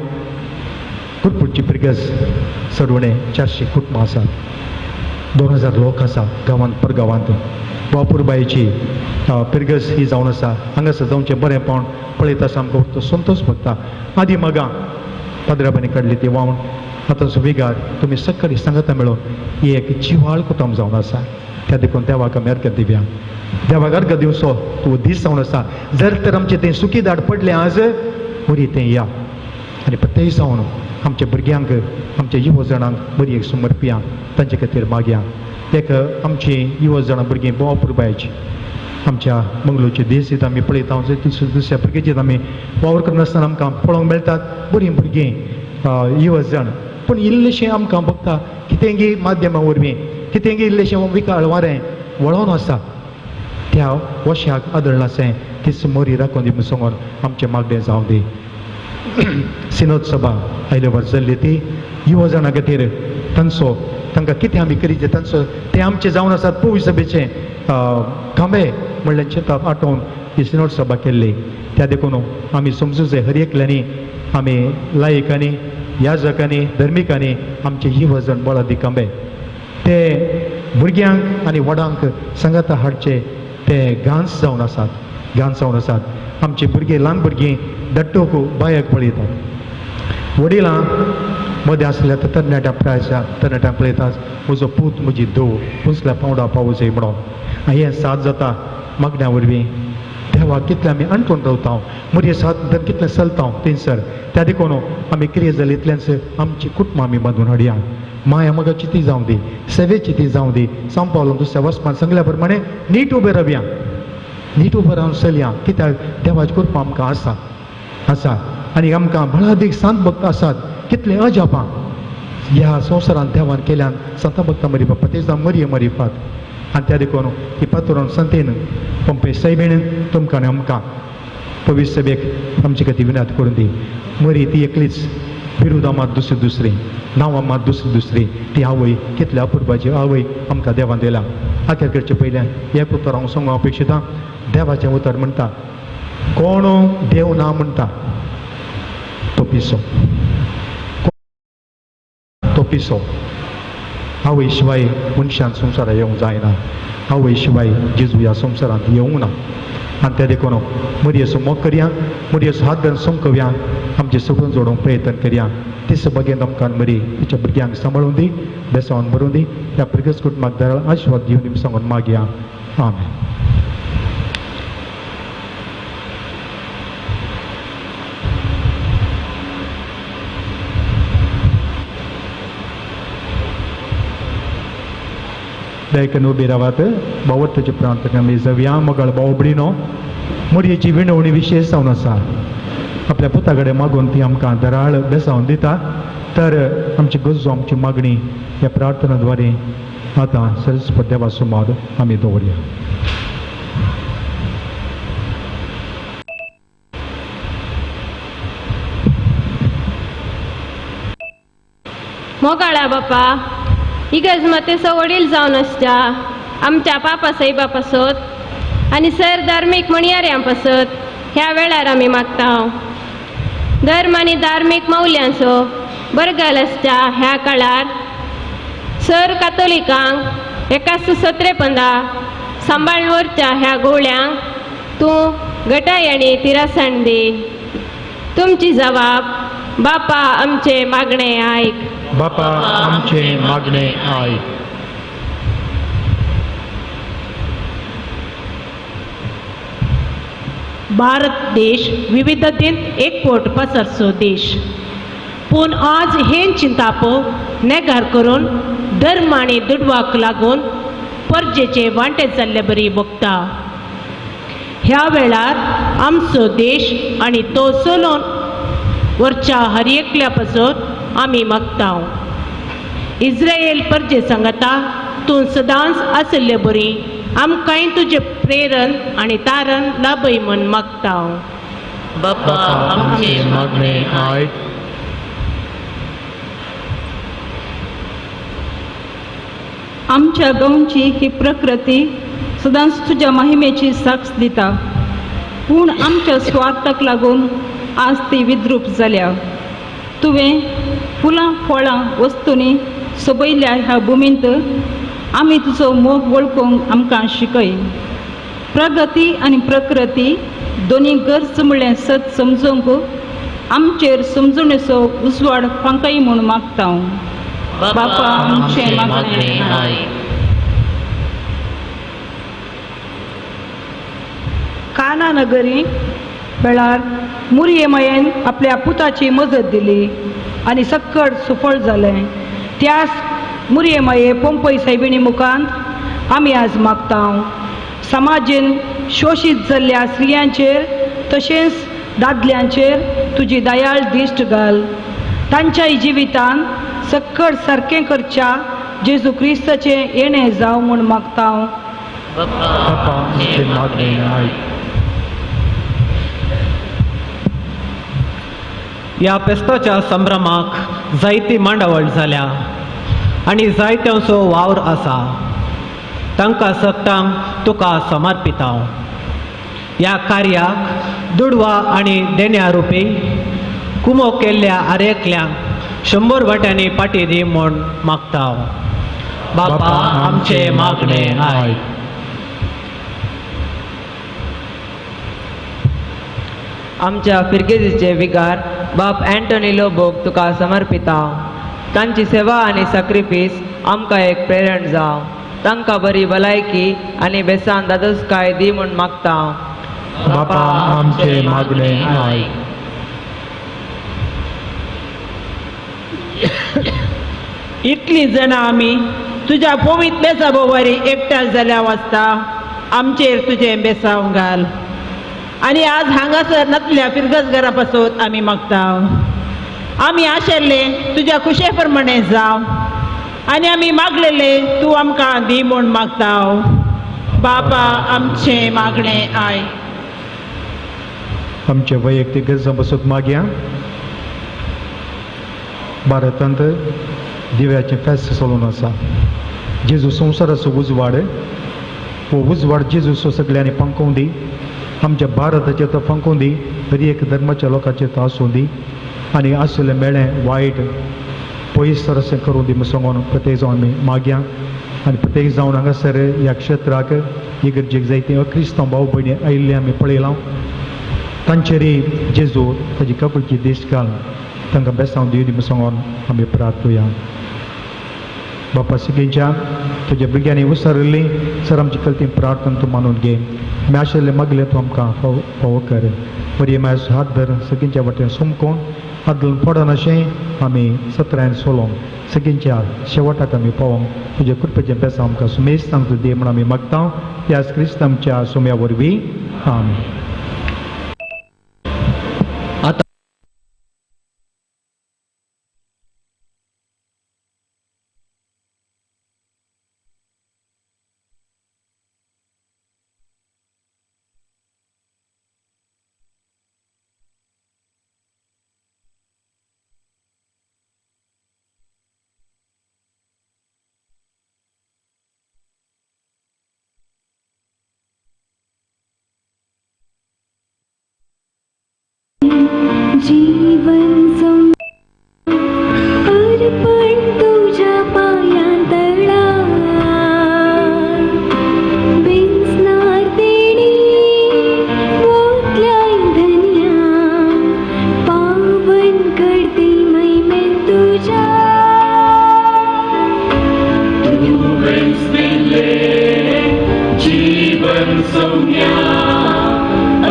कुटपुडची पिरगस सडवणे 400 कुटुंबां आसात 2000 लोक आसा गांवांत परगांवांत वापूरबायेची पिरगस ही जावन आसा हांगासर जावचें बरेंपण पळयता आसा आमकां तो संतोश भोगता आदी मगां पाद्राबांनी काडली ती व्हांवन आतां सुविगार तुमी सकाळी सांगता मेळून ही एक जिवाळ कुटुंब जावन आसा त्या देखून देवाक आमी अर्घ दिव्या देवाक अर्घ दिवचो तो दीस जावन आसा जर तर आमचें तें सुखी दाड पडलें आज बरी तें या आनी प्रत्येक जावन आमच्या भुरग्यांक आमच्या युव जाणांक बरी एक समर्पिया तांचे खातीर मागया एक आमची युव जाणां भुरगीं बोवापुरबायची आमच्या मंगळूरचे देशीत आमी पळयता दुसऱ्या भुरग्याचेर आमी वावर करनासतना आमकां पळोवंक मेळटात बरीं भुरगीं युव जाण पूण इल्लेशें आमकां बघता कितेंय माध्यमां वरवीं कितेंय इल्लेशें विकाळ वारें वळोन आसा त्या वशाक आदळनासें तीच मोरी राखून दी म्हूण सांगून आमचें मागणें जावं दी सिनोद सभा आयले वर्स जाल्ली ती युव जाणां खातीर तांकां कितें आमी करीचें तांचो तें आमचें जावन आसात पवित्र सभेचें खांबे म्हणलें चिंतप आठोवन ही सिनोद सभा केल्ली त्या देखून आमी समजूं जाय हर एकल्यांनी आमी लायकांनी याजकांनी धर्मिकांनी आमचे युव जण बळा दी खांबे ते भुरग्यांक आनी व्हडांक सांगाता हाडचे ते गांस जावन आसात आमचे भुरगे ल्हान भुरगीं दट्टोक बायक पळयतात वडिलां मदें आसल्या तरणाट्या प्रायच्या तरणाट्यांक पळयतात म्हजो पूत म्हजी धूव पुंसल्या पावडा पावूं जाय म्हणून हें साद जाता मागण्या वरवीं देवा कितलें आमी अंटून रावता मरे साद कितलें चलता थंयसर त्या देखून आमी कितें जालें इतलेंच आमची कुटुंबां आमी बांदून हाडया माया मोगाची ती जावं दी सेवेची ती जावं दी सांपावलो दुसऱ्या वचपान सांगल्या प्रमाणे नीट उबें रावया नीट उबें रावन चलया कित्याक देवाची कृपा आमकां आसा आनी आमकां भलादीक सांत भक्त आसात कितले अजापां ह्या संवसारांत देवान केल्यान संत भक्ता मरी बाप्पा तेजा मरी फात आनी त्या देखून ही पातुरान संतेन पंपे सैबीण तुमकां आनी आमकां पवित्र सभेक आमचे खातीर विनंती करून दी मरी ती एकलीच बिरुदां मात दुसरी नांवां मात दुसरी ती आवय कितल्या अपुरबाची आवय आमकां देवान दिला. आखेर करचे पयलें एक उतर हांव सांगूंक अपेक्षिता. देवाचें उतर म्हणटा कोण देव ना म्हणटा तो पिसो. तो पिसो. आवय शिवाय मनशान संवसारांत येवंक जायना. आवय शिवाय जेजू ह्या संवसारांत येवंक ना. आनी ते देखून मरयेचो मोग करया, मरयेचो हात धरून सोंकव्या, आमचे सगळं जोडूंक प्रयत्न करया. तिस बगेन आमकां मरी तिच्या भुरग्यांक सांबाळून दी, बेसावन भरून दी. ह्या पिरगस कुटुंबाक दयाळ आशिर्वाद दिवन सांगून मागया. आमेन. दयकन उबी रावात बावत्तचे प्रांताक आमी जावया. मगळ भाव भयणो, मरयेची विणवणी विशेश जावन आसा. आपल्या पुता कडेन मागून ती आमकां दराळ बेसावन दिता. तर आमची गरजो आमची मागणी ह्या प्रार्थनाद्वारे आतां सरस्वती देवा समोर आमी दवरया. मोगाळा बापा इगज मतेचो वडील जावन आसच्या आमच्या पापा साहेबा पासत आनी सर धार्मीक म्हणयाऱ्यां पासत ह्या वेळार आमी मागता. धर्म आनी धार्मीक मौल्यांचो बरगल आसच्या ह्या काळार सर कातोलिकांक एका सुसत्रेपंदा सांबाळून व्हरच्या ह्या गोवळ्यांक तूं घटाय आनी तिरासण दी. तुमची जबाब बापा आमचे मागणे आयक. बापा आमचे मागणे आयक. भारत देश विविधतेंत एकवट पसरचो देश. पूण आज हें चिंतापो नेगार करून धर्म आनी दुडवाक लागून परजेचे वांटे जाल्ले बरी भोगता. ह्या वेळार आमचो देश आनी तो चलोवन वरच्या हर एकल्या पासून आमी मागता. इस्रायल परजे सांगता तूं सदांच आसले बरी आमकांय तुजे प्रेरण आनी तारण लाभय म्हूण मागता. बापा आमचे मागणे आयक. आमच्या गांवची ही प्रकृती सदांच तुज्या महिमेची साक्ष दिता. पूण आमच्या स्वार्थाक लागून आज ती विद्रूप जाल्या. तुवें फुलां फळां वस्तूंनी सोबयल्या ह्या भुमींत आमी तुजो मोग वळखूंक आमकां शिकय. प्रगती आनी प्रकृती दोनी गरज म्हणलें सत समजूंक आमचेर समजुणेचो उजवाड फांकय म्हूण मागता. बापा आमचे मागणे आयक. काना नगरी वेळार मुरये मायेन आपल्या पुताची मजत दिली आनी सक्कड सुफळ जालें. त्याच मुरये माये पोंपय सायबिणी मुखांत आमी आज मागता. समाजीन शोशीत जाल्ल्या स्त्रियांचेर तशेंच दादल्यांचेर तुजी दयाळ दिश्ट घाल. तांच्याय जिवितान सक्कड सारकें करच्या जेजू क्रिस्ताचें येणें जावं म्हूण मागता. बापा आमचे मागणे आयक. ह्या पेस्ताच्या संभ्रमाक जायती मांडावळ जाल्या आनी जायत्यांचो वावर आसा. तांकां सक्तांक तुका समर्पिता. ह्या कार्याक दुडवा आनी देण्या रुपी कुमो केल्ल्या आरेकल्यांक 100 वाट्यांनी पाटी दी म्हूण मागता. बापा आमचे मागणे आयक. आमच्या फिरकेजीचे विगार बाप एंटोनी लोबोक तुका समर्पिता. तांची सेवा आनी सॅक्रिफीस आमकां एक प्रेरण जाव. तांकां बरी भलायकी आनी बेसान दादोसकाय दी म्हूण मागता. बापा आमचे मागणे आयक. इतली जाणां आमी तुज्या पवित्र बेसा बोवारी एकठांय जाल्या वाचता आमचेर तुजें बेसांव घाल. आनी आज हांगासर नातल्या फिरगस घरा पासून आमी मागता. आमी आशिल्ले तुज्या खुशे प्रमाणे जाव आनी आमी मागलेले तूं आमकां दी म्हूण मागता. बापा आमचे मागणे आयक. आमचे वैयक्तीक गरजा बसत मागया. भारतांत दिव्याचें फेस्त चलून आसा. जेजू संवसाराचो उजवाड, हो उजवाड जेजूचो सगळ्यांनी पंकोवं दी. आमच्या भारताचेर तो पंकोवं दी, हर एक धर्माच्या लोकांचेर तो आसूं दी. आनी आसलें मेळ्ळें वायट पयस सरसें करूं दी म्हूण सांगून प्रत्येक जावन आमी मागया. आनी प्रत्येक जावन हांगासर ह्या क्षेत्राक इगर्जेक जायतीं अक्रिस्तांव भाव भयणी आयिल्लीं आमी पळयलां. तांचेरय जेजू ताची कपडची दिश्ट घाल, तांकां बेसांव दिवं दी म्हूण सांगून आमी प्रार्थुया. बापा सगळींच्या तुज्या भुरग्यांनी उसरली सर आमची कल्ती प्रार्थना तूं मानून घे. आमी आशिल्लें मागलें तूं आमकां फावो कर. बरी मागीर हात धर सगळींच्या वाटेन सुमकोवन आदलन पडन अशें आमी सत्रायन सोलोंक सगळींच्या शेवटाक आमी पावोंक तुज्या कृपेचें बेसांव आमकां सुमेस्तांक तूं दी म्हूण आमी मागता. ह्या क्रिस्त आमच्या सुम्या वरवीं आमीन. जीवन अर्पण तुझ्या पायांतळा बेसनार देणी मोठ्या धन्या पावन करते महिमेन तुझ्या तू वेचलेले जीवन सौम्या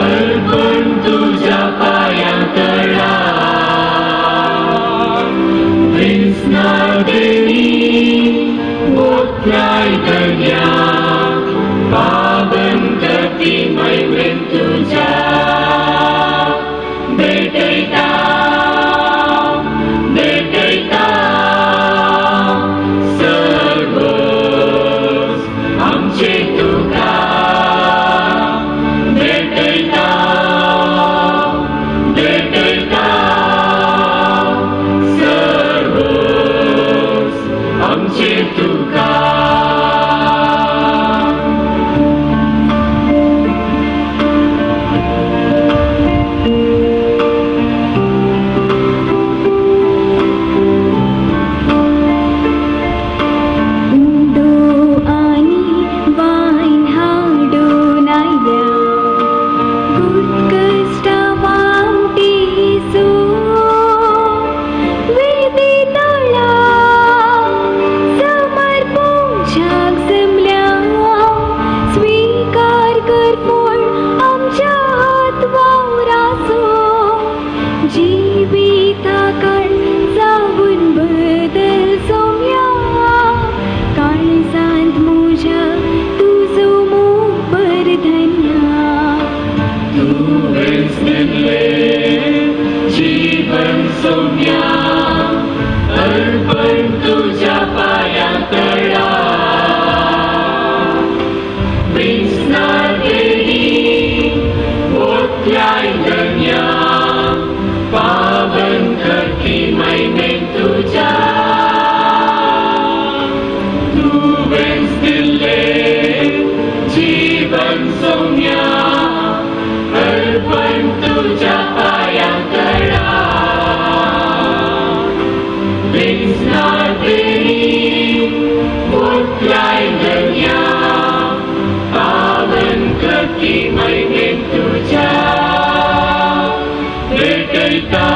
अर्पण तुझ्या पायांतळा मोठ्याय धन्या पावन करती मैमेन तुझ्या भेटयता भेटयता सर्वच आमचे तुका भेटयता भेटयता आमचे तुका जीवन सौम्या अर्पण तुझ्या पायांतळा बेसनार देणी मोठ्याय धन्या पावन करती मैमेन तुझ्या तू वेचलेले जीवन सौम्या अर्पण तुझ्या पायांतळा बेसनार देणी मोठ्याय धन्या पावन करती मैमेन तुझ्या भेटयता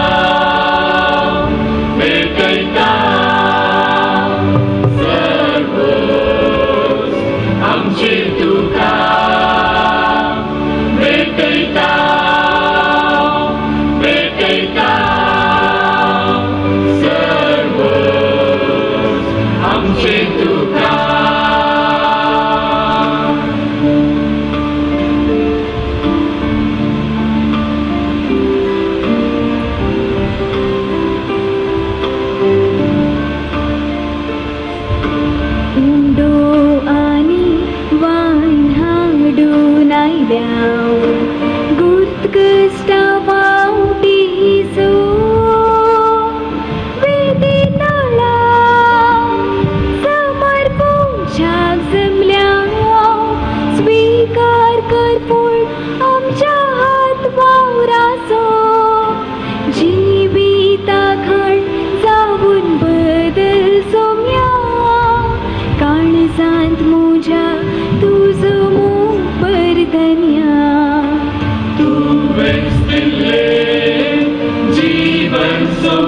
भेटयता सर्वच आमचे तुका भेटयता भेटयता सर्वच आमचे तुका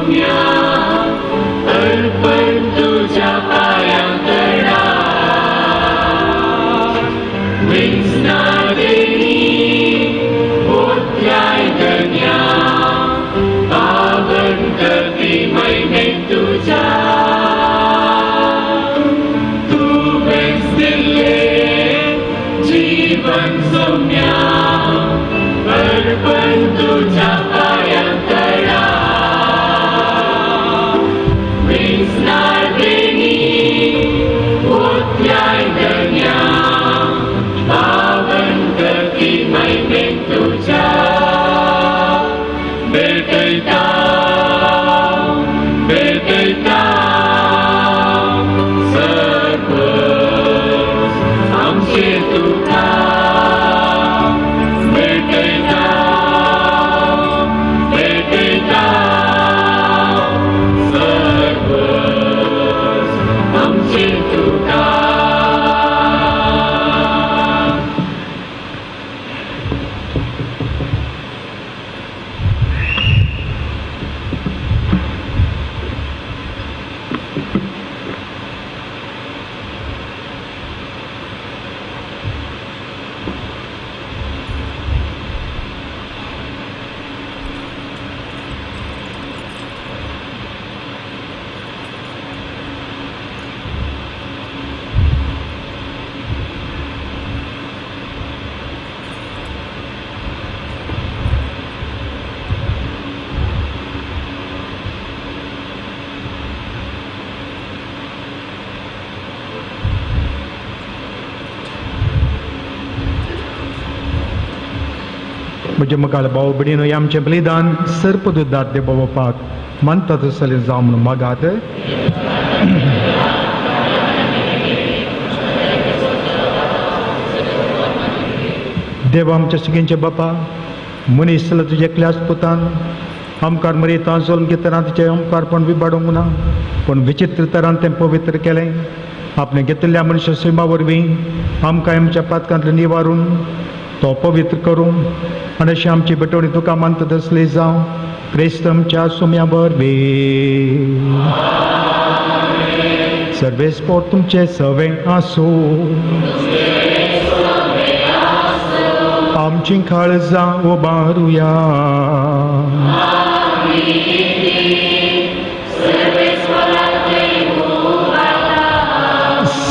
सौम्या अर्पण तुझ्या पायांतळा विंचणार देणी पोथ्याय गण्या पावन करती महिमेत तुझ्या तू दिले जीवन सौम्या अर्पण तुझ्या पायांतळा विंचणार देणी पोथ्याय गण्या पावन करती महिमेत तुझ्या भेटयता भेटयता सर्वच आमचे तुका भेटयता भेटयता सर्वच आमचे तुका म्हजे मुखार भाव भयणीनो आमचें बलिदान सर्पदुदार देव बापाक मानता तसलें जावं म्हणून मागात. देव आमच्या सगळ्यांचे बापा मनीस जाल्यार तुजे एकल्याच पुतान आमकां मरयता जल्म घेतना तिचें आमकां पण विबाडूंक ना पूण विचित्र तरान तें पवित्र केलें. आपणें घेतिल्ल्या मनशां सैमा वरवीं आमकां आमच्या पातकांतलें निवारून तो पवित्र करूं आनी अशी आमची बटवणी तुका मानता तसली जावं क्रिस्त आमच्या सुम्या वरवीं. सर्वेस्पोर तुमचे सवे आसूं आमची काळजां उबारुया.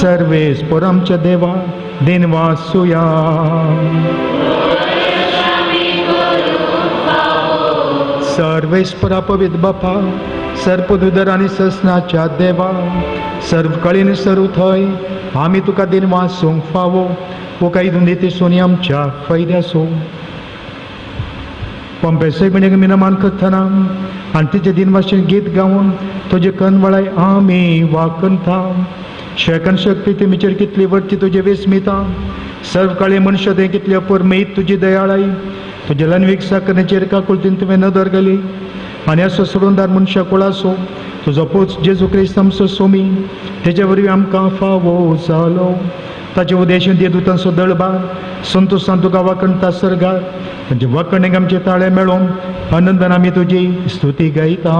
सर्वेस्पोर आमच्या देवा दिनवासुया. सर्वेस्परा पवित्र बापा सर्पदुदर आनी ससनाच्या देवा सर्व कळीन सरू थंय आमी तुका दिनवासूंक फावो तुका हितून ती सोनी आमच्या फायद्यासो. पंपेसय म्हणजे मिनमान करतना आनी तिचे दिनवाशीन गीत गावन तुजे कनवळाय आमी वाकनता. शेकन शक्ती ती मिचर कितली वर्ती तुजे वेस्मिता सर्व काळे मनशां थंय कितली अपुर्मेत तुजी दयाळाय. तुजे लनवीक साकरनेचेर काकुळतीन तुवें नदर घाली आनी असो सोडूनदार मनशां कुळासो तुजो पूत जेजू क्रिस्त आमचो सोमी तेजे वरवीं आमकां फावो जालो. ताचे उदेशीन ते दुतांचो दळबार संतोशान तुका वाकणता सरगार म्हणजे वाकणेक आमचे ताळे मेळोवन आनंदान आमी तुजी स्तुती गायता.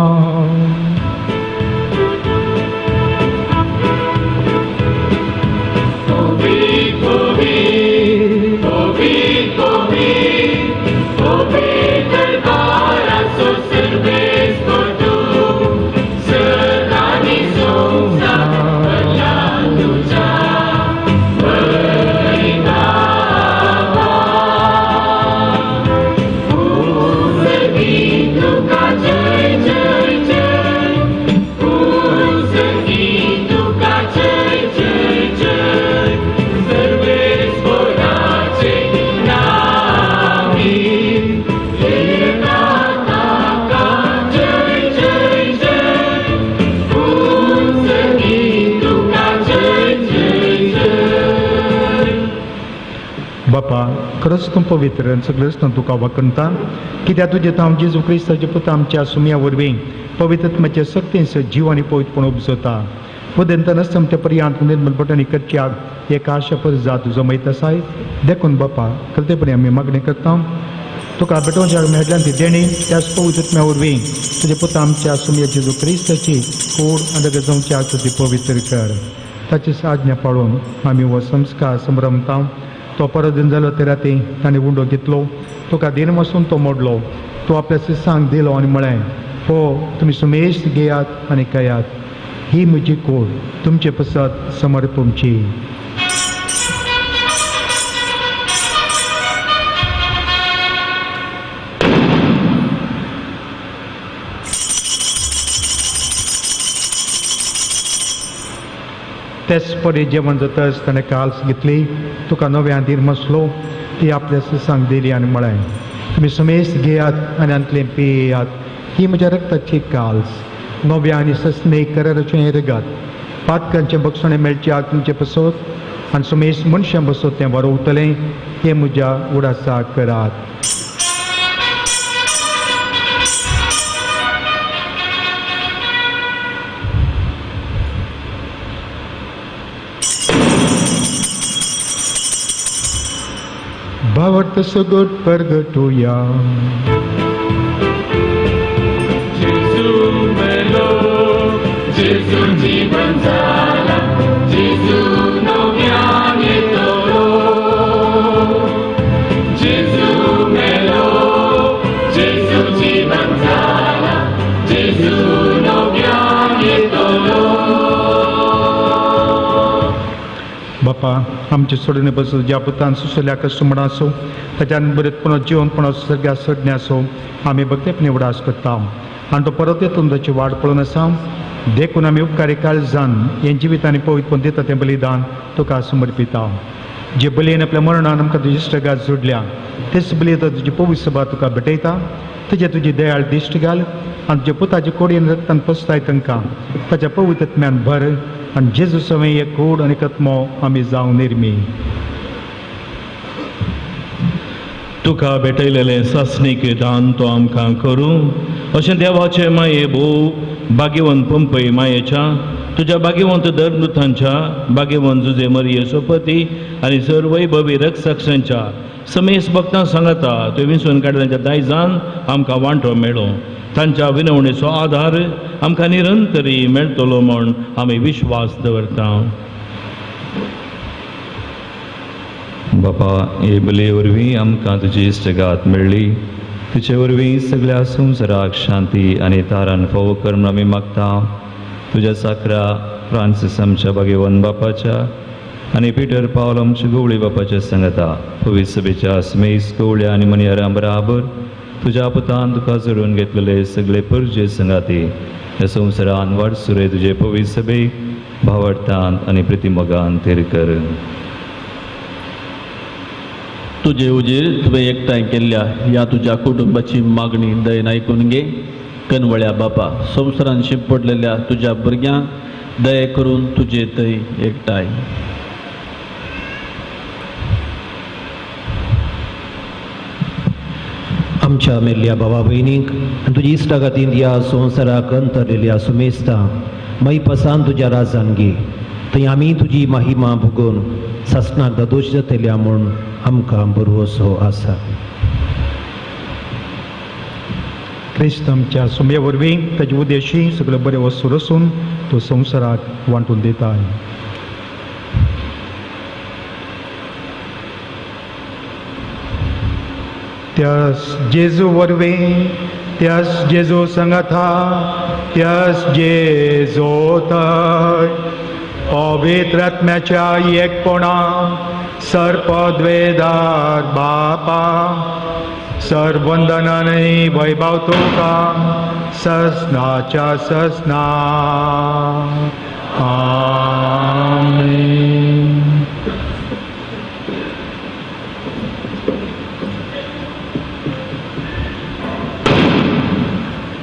बापा खरंच तूं पवित्र सगळेंच तुका वखणता कित्याक तुजें हांव जेजू क्रिस्ताचे पुता आमच्या सुम्या वरवीं पवित्रत्वाचे सक्तीन जीव आनी पवित्रपण उपजता. उदेंतन आसता पर्यंत निर्मलपणाने करच्याक एक आशा पर जात तुजो मैत आसाय देखून बापा करतेपणी आमी मागणी करता. तुका बेटोवच्या मेळटल्यान ती देणी त्याच पवित्रत्म्या वरवीं तुजे पुता आमच्या सुमया जेजू क्रिस्ताची कूड आनी गजावच्या तुजी पवित्र कर. ताची आज्ञा पाळून आमी हो संस्कार संभ्रमता. तो परत जालो ते राती ताणें उंडो घेतलो, तुका दिन वचून तो मोडलो. तूं आपल्या शिसांक दिलो आनी म्हळें, हो तुमी सुमेश घेयात आनी खायात, ही म्हजी कूड तुमचे पसत समर्पणची. तेच परी जेवण जाताच ताणें काल्स घेतली, तुका नव्या दीर मसलो, ती आपल्या शिसांक दिली आनी म्हळें, तुमी सुमेश घेयात आनी अंतलें पियेयात, ही म्हज्या रक्ताची काल्स, नव्या आनी सस्ने कराराचें हेरगात. पातकांचें बक्षणें मेळचें आग तुमचे पसत आनी सुमेश मनशां बसत तें वरवतलें, हें म्हज्या उडासा करात. भावार्थ सगट परगटुया. जेजू मेलो, जेजू जीवन जाला, जेजू नव्यान येतलो. जेजू मेलो, जेजू जीवन जाला, जेजू नव्यान येतलो. बापा, आमचे सोडणे बसो ज्या पुतान सुसल्या कश्ट म्हणा असो, ताच्यान बरेतपणो जिवनपणो सगळ्या सोडणे असो, आमी भक्तेपणी उडास करता आनी तो परत येतून ताची वाट पळोवन आसा. देखून आमी उपकारी काळजान हे जिवितांनी पवित्रपण दिता तें बलिदान तुका समर्पिता. जे बलयेन आपल्या मरणान आमकां तुजी इश्टगात जोडल्या, तेच बलयता तुजी पवित्र सभा तुका भेटयता. तुजे तुजी दयाळ दिश्ट घाल आनी तुज्या पुताचे कोडयेन रक्तान पसताय तांकां ताच्या पवित्रत्म्यान भर आनी जेजू सवय एक कूड आनी कत्मो आमी जावं निर्मी. तुका भेटयलेलें सासणीक दान तो आमकां करूं. अशें देवाचे माये भोव भाग्यवंत पंपय मायेच्या, तुज्या भाग्यवंत दरदुतांच्या, भाग्यवंत जुजे मरिये सोपती आनी सर वैभवी रक्षसाक्षांच्या समेस भक्तां सांगता तुवें विसरून काडल्याच्या दायजान आमकां वांटो मेळ्ळो. तांच्या विनवणेचो आधार आमकां निरंतरी मेळटलो म्हूण आमी विश्वास दवरता. बापा, हे बले वरवीं आमकां तुजी इश्टगात मेळ्ळी. तुजे वरवीं सगळ्या संवसाराक शांती आनी तारण फोव कर म्हूण आमी मागता. तुज्या साकरा फ्रांसीस आमच्या भाग्यवंत बापाच्या आनी पिटर पावल आमच्या गवळी बापाच्या सांगता पवित्र सभेच्या समेस गवळ्या आनी मनियारां बराबर तुज्या पुतान तुका जोडून घेतलेले सगळे परजे संगाती ह्या संवसारान वाड सुरे तुजे पवित्र सभेक भावार्थांत आनी प्रतिमोगान तेर कर. तुझे उजेर तुवें एकठांय केल्ल्या ह्या तुज्या कुटुंबाची मागणी दयेन आयकून घे. कनवळ्या बापा, संवसारान शिंपडलेल्या तुज्या भुरग्यांक दये करून तुजे थंय एकठांय. आमच्या मेल्ल्या भावा भयणीक आनी तुजी इश्टागातींत ह्या संवसाराक अंतरलेल्या सुमेस्तांक मै पसान तुज्या राजान घे. थंय आमी तुजी महिमा भोगून सासणाक दोश जातल्या म्हूण आमकां भरवोसो आसा. क्रिस्त आमच्या सुमये वरवीं ताचे उद्देशी सगळे बरे वस्तू रचून तो संवसाराक वांटून दिताय. त्यास जेजू वरवीं, त्यास जेजू संगता, त्यास जेजू थंय पवित्र आत्म्याच्या एकपणा सर्पद्वेदार बापा सर्वंदनानी वैभव तुका ससनाच्या ससना. आमेन.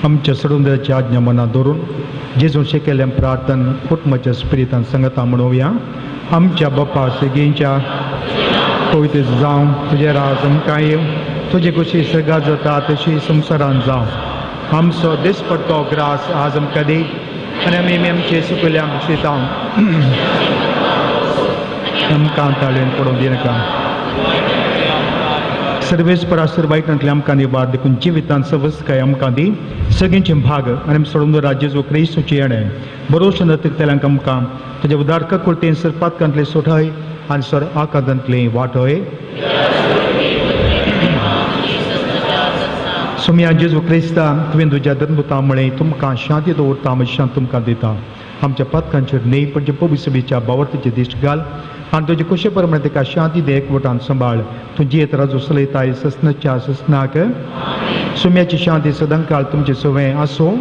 आमच्या सडुंदराची आज्ञा मनात दवरून जेजून शिकयल्ल्या प्रार्थन कुटुंबाच्या स्पिरितान सांगता म्हणूया. आमच्या बाप्पा सगळींच्या पवित्र जावं, तुजे राज आमकां येव, तुजे कुशी सगळा जाता तशी संवसारान जावं. आमचो दिसपडटो ग्रास आज आमकां दी आनी आमी आमचे सुकल्यांक शिता आमकां ताळेन पडूंक दिनाका. सर्वेस परासर वाईटांतले आमकां निवार देखून जिवितांत सवस्काय आमकां दी सगळ्यांचे भाग आनी आमी सोडून राज्य जो क्रिस्तूचे येणें बरोवचें नतकतेल्यांक आमकां तुज्या उदारका कुर्तेन सरपातकांतले सोठय आनी सर आकांतांतले वाटय सुम्या जेजू क्रिस्ता तुवें तुज्या धर्मतामुळे तुमकां शांती दवरता आमी तुमकां दिता आमच्या पथकांचेर न्ही पण जे पवित्र सभेच्या बावर्थेचे दिश्ट घाल आनी तुजे कुशे प्रमाणे ताका शांती दे एकवटान सांबाळ तूं जियेत राजू चलयताय ससनाच्या ससनाक सुम्याची शांती सदांकाळ तुमचे सवय आसूं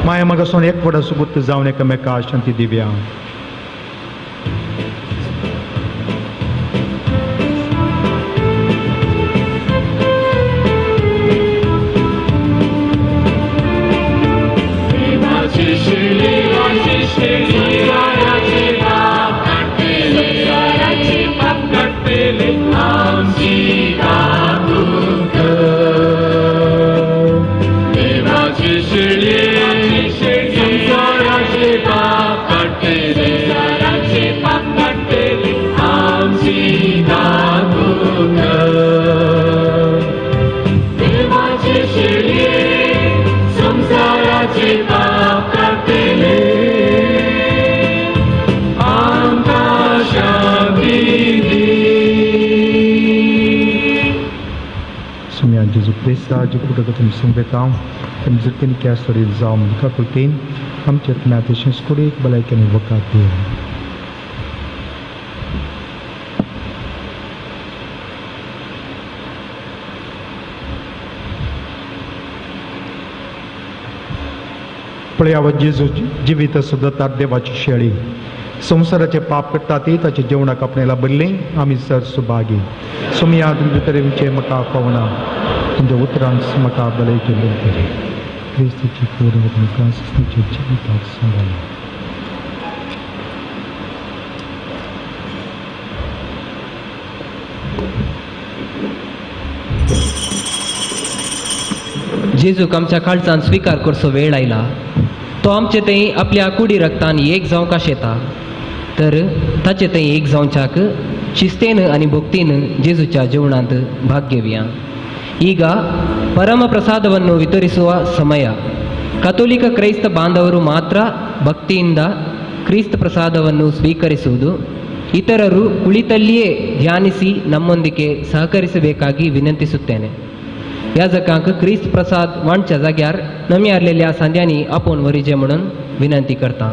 माया मागासून एकवटा सुगुत जावन एकामेका शांती दिव्या Jesu Krista jukuda datum sumbetam tamzirkin kya sori zaum ka kultin ham chetnate shinskuri balai kani wakati पळयावं जेजू जिवित सुद्धा देवाची शेळी संसाराचे पाप करता ती ताचे जेवणाक आपल्याला बदले आमी सर सुभागी सुमया तुमचे तरेचे म्हाका पावना तुमच्या उतरांत म्हाका बलय केले तरी क्रिस्ताची कोड म्हाका सस्तीचे जिविताक सांबाळ जेजूक आमच्या काळजांत स्वीकार करचो वेळ आयला तो आमचे थंय आपल्या कुडी रक्तान एक जावंक आशेता तर ताचे थंय एक जावच्याक शिस्तेन आनी भक्तीन जेजूच्या ಜೀವನಾಂತ ಭಾಗ್ಯವ್ಯ ಈಗ ಪರಮ ಪ್ರಸಾದವನ್ನು ವಿತರಿಸುವ ಸಮಯ ಕಥೋಲಿಕ ಕ್ರೈಸ್ತ ಬಾಂಧವರು ಮಾತ್ರ ಭಕ್ತಿಯಿಂದ ಕ್ರಿಸ್ತ ಪ್ರಸಾದವನ್ನು ಸ್ವೀಕರಿಸುವುದು ಇತರರು ಕುಳಿತಲ್ಲಿಯೇ ಧ್ಯಾನಿಸಿ ನಮ್ಮೊಂದಿಗೆ ಸಹಕರಿಸಬೇಕಾಗಿ ವಿನಂತಿಸುತ್ತೇನೆ याजकांक क्रिस्त प्रसाद वाणच्या जाग्यार नमी आरलेल्या सांद्यांनी आपोवन वरिजे म्हणून विनंती करता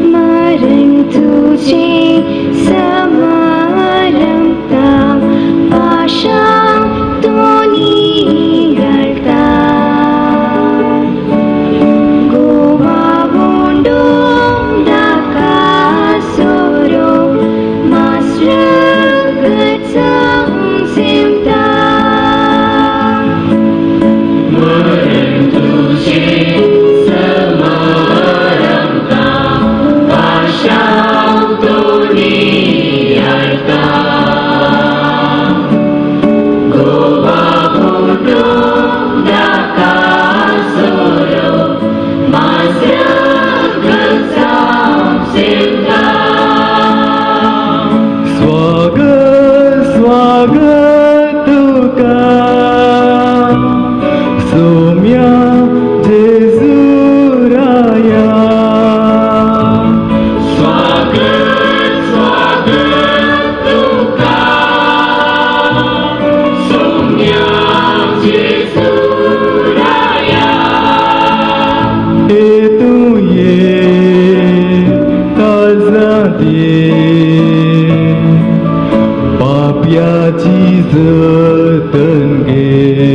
Maran याची जतन घे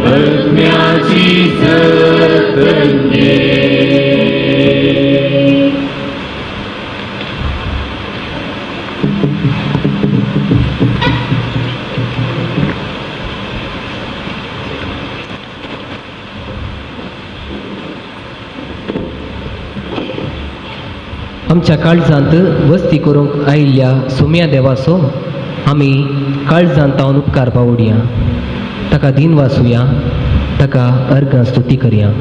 आत्म्याची जतन घे आमच्या काळजांत वस्ती करूंक आयिल्ल्या सोम्या देवाचो आमी काळजांतावन उपकार पावोवया, ताका दिन वाचुया, ताका अर्गां स्तुती करया.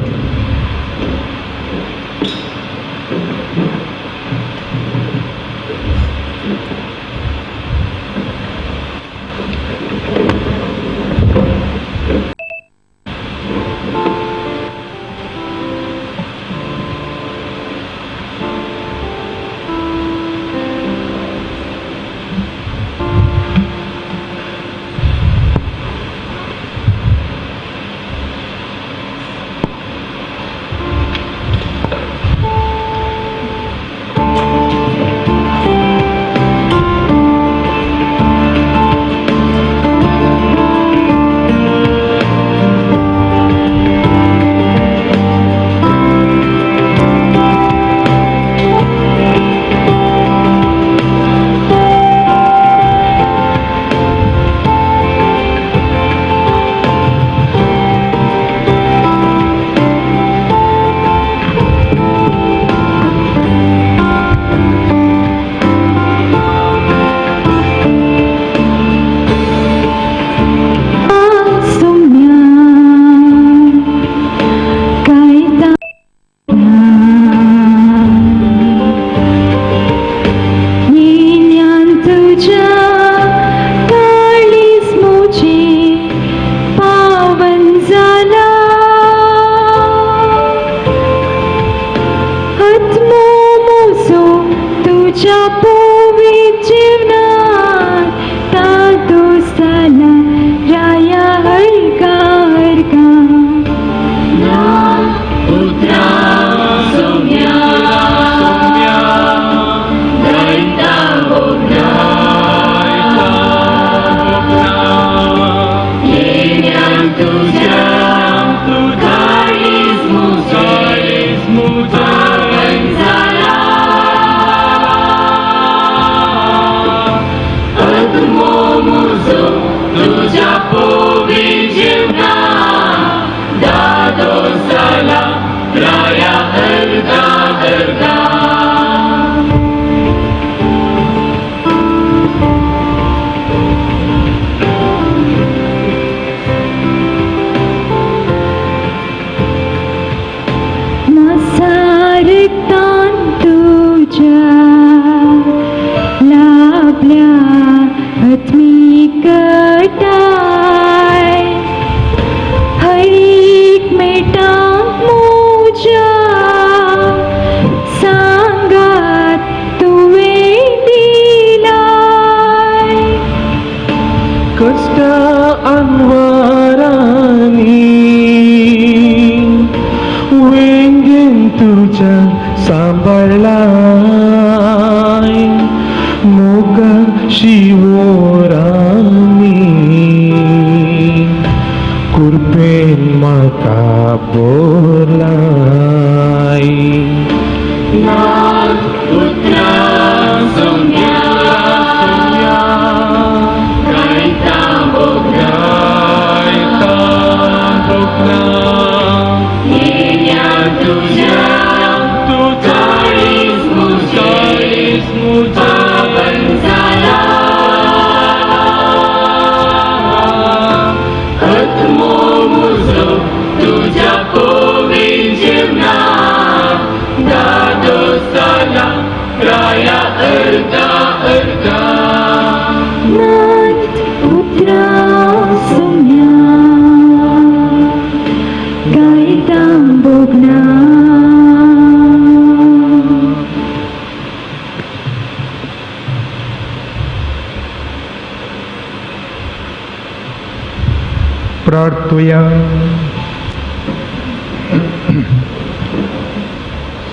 प्रार्थूया.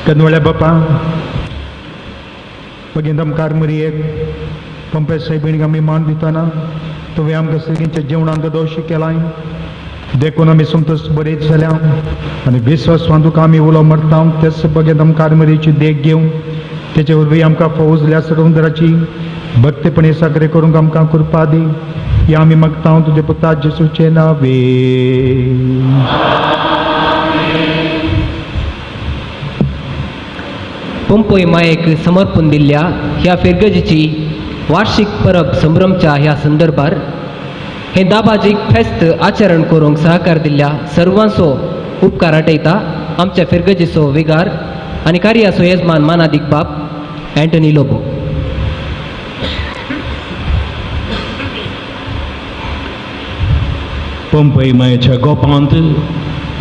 कनवळ्या बापा बगेन दमकार मरी एक पंपे साहेबीण आमी मान दिताना तुवें आमकां सगळींच्या जेवणाक दोश केलाय देखून आमी संतोश बरेच जाल्या आनी विश्वासवान तुका आमी उलो मारता तेच बगेन दमकार मरीची देख घेवन तेचे वरवीं आमकां फौजल्या समुद्राची भक्तीपणे सागरे करूंक आमकां कृपा दी या आमी मागता तुजे पुता जेसूचे नावे. पंपय मायेक समर्पण दिल्ल्या ह्या फेरगजीची वार्षिक परब संभ्रमच्या ह्या संदर्भार हे दाबाजीक फेस्त आचरण करूंक सहकार दिल्ल्या सर्वांचो उपकार आटयता आमच्या फेरगजीचो विगार आनी कार्याचो येजमान मानादीक बाप एंटनी लोबो. पंपई मायेच्या गोपांत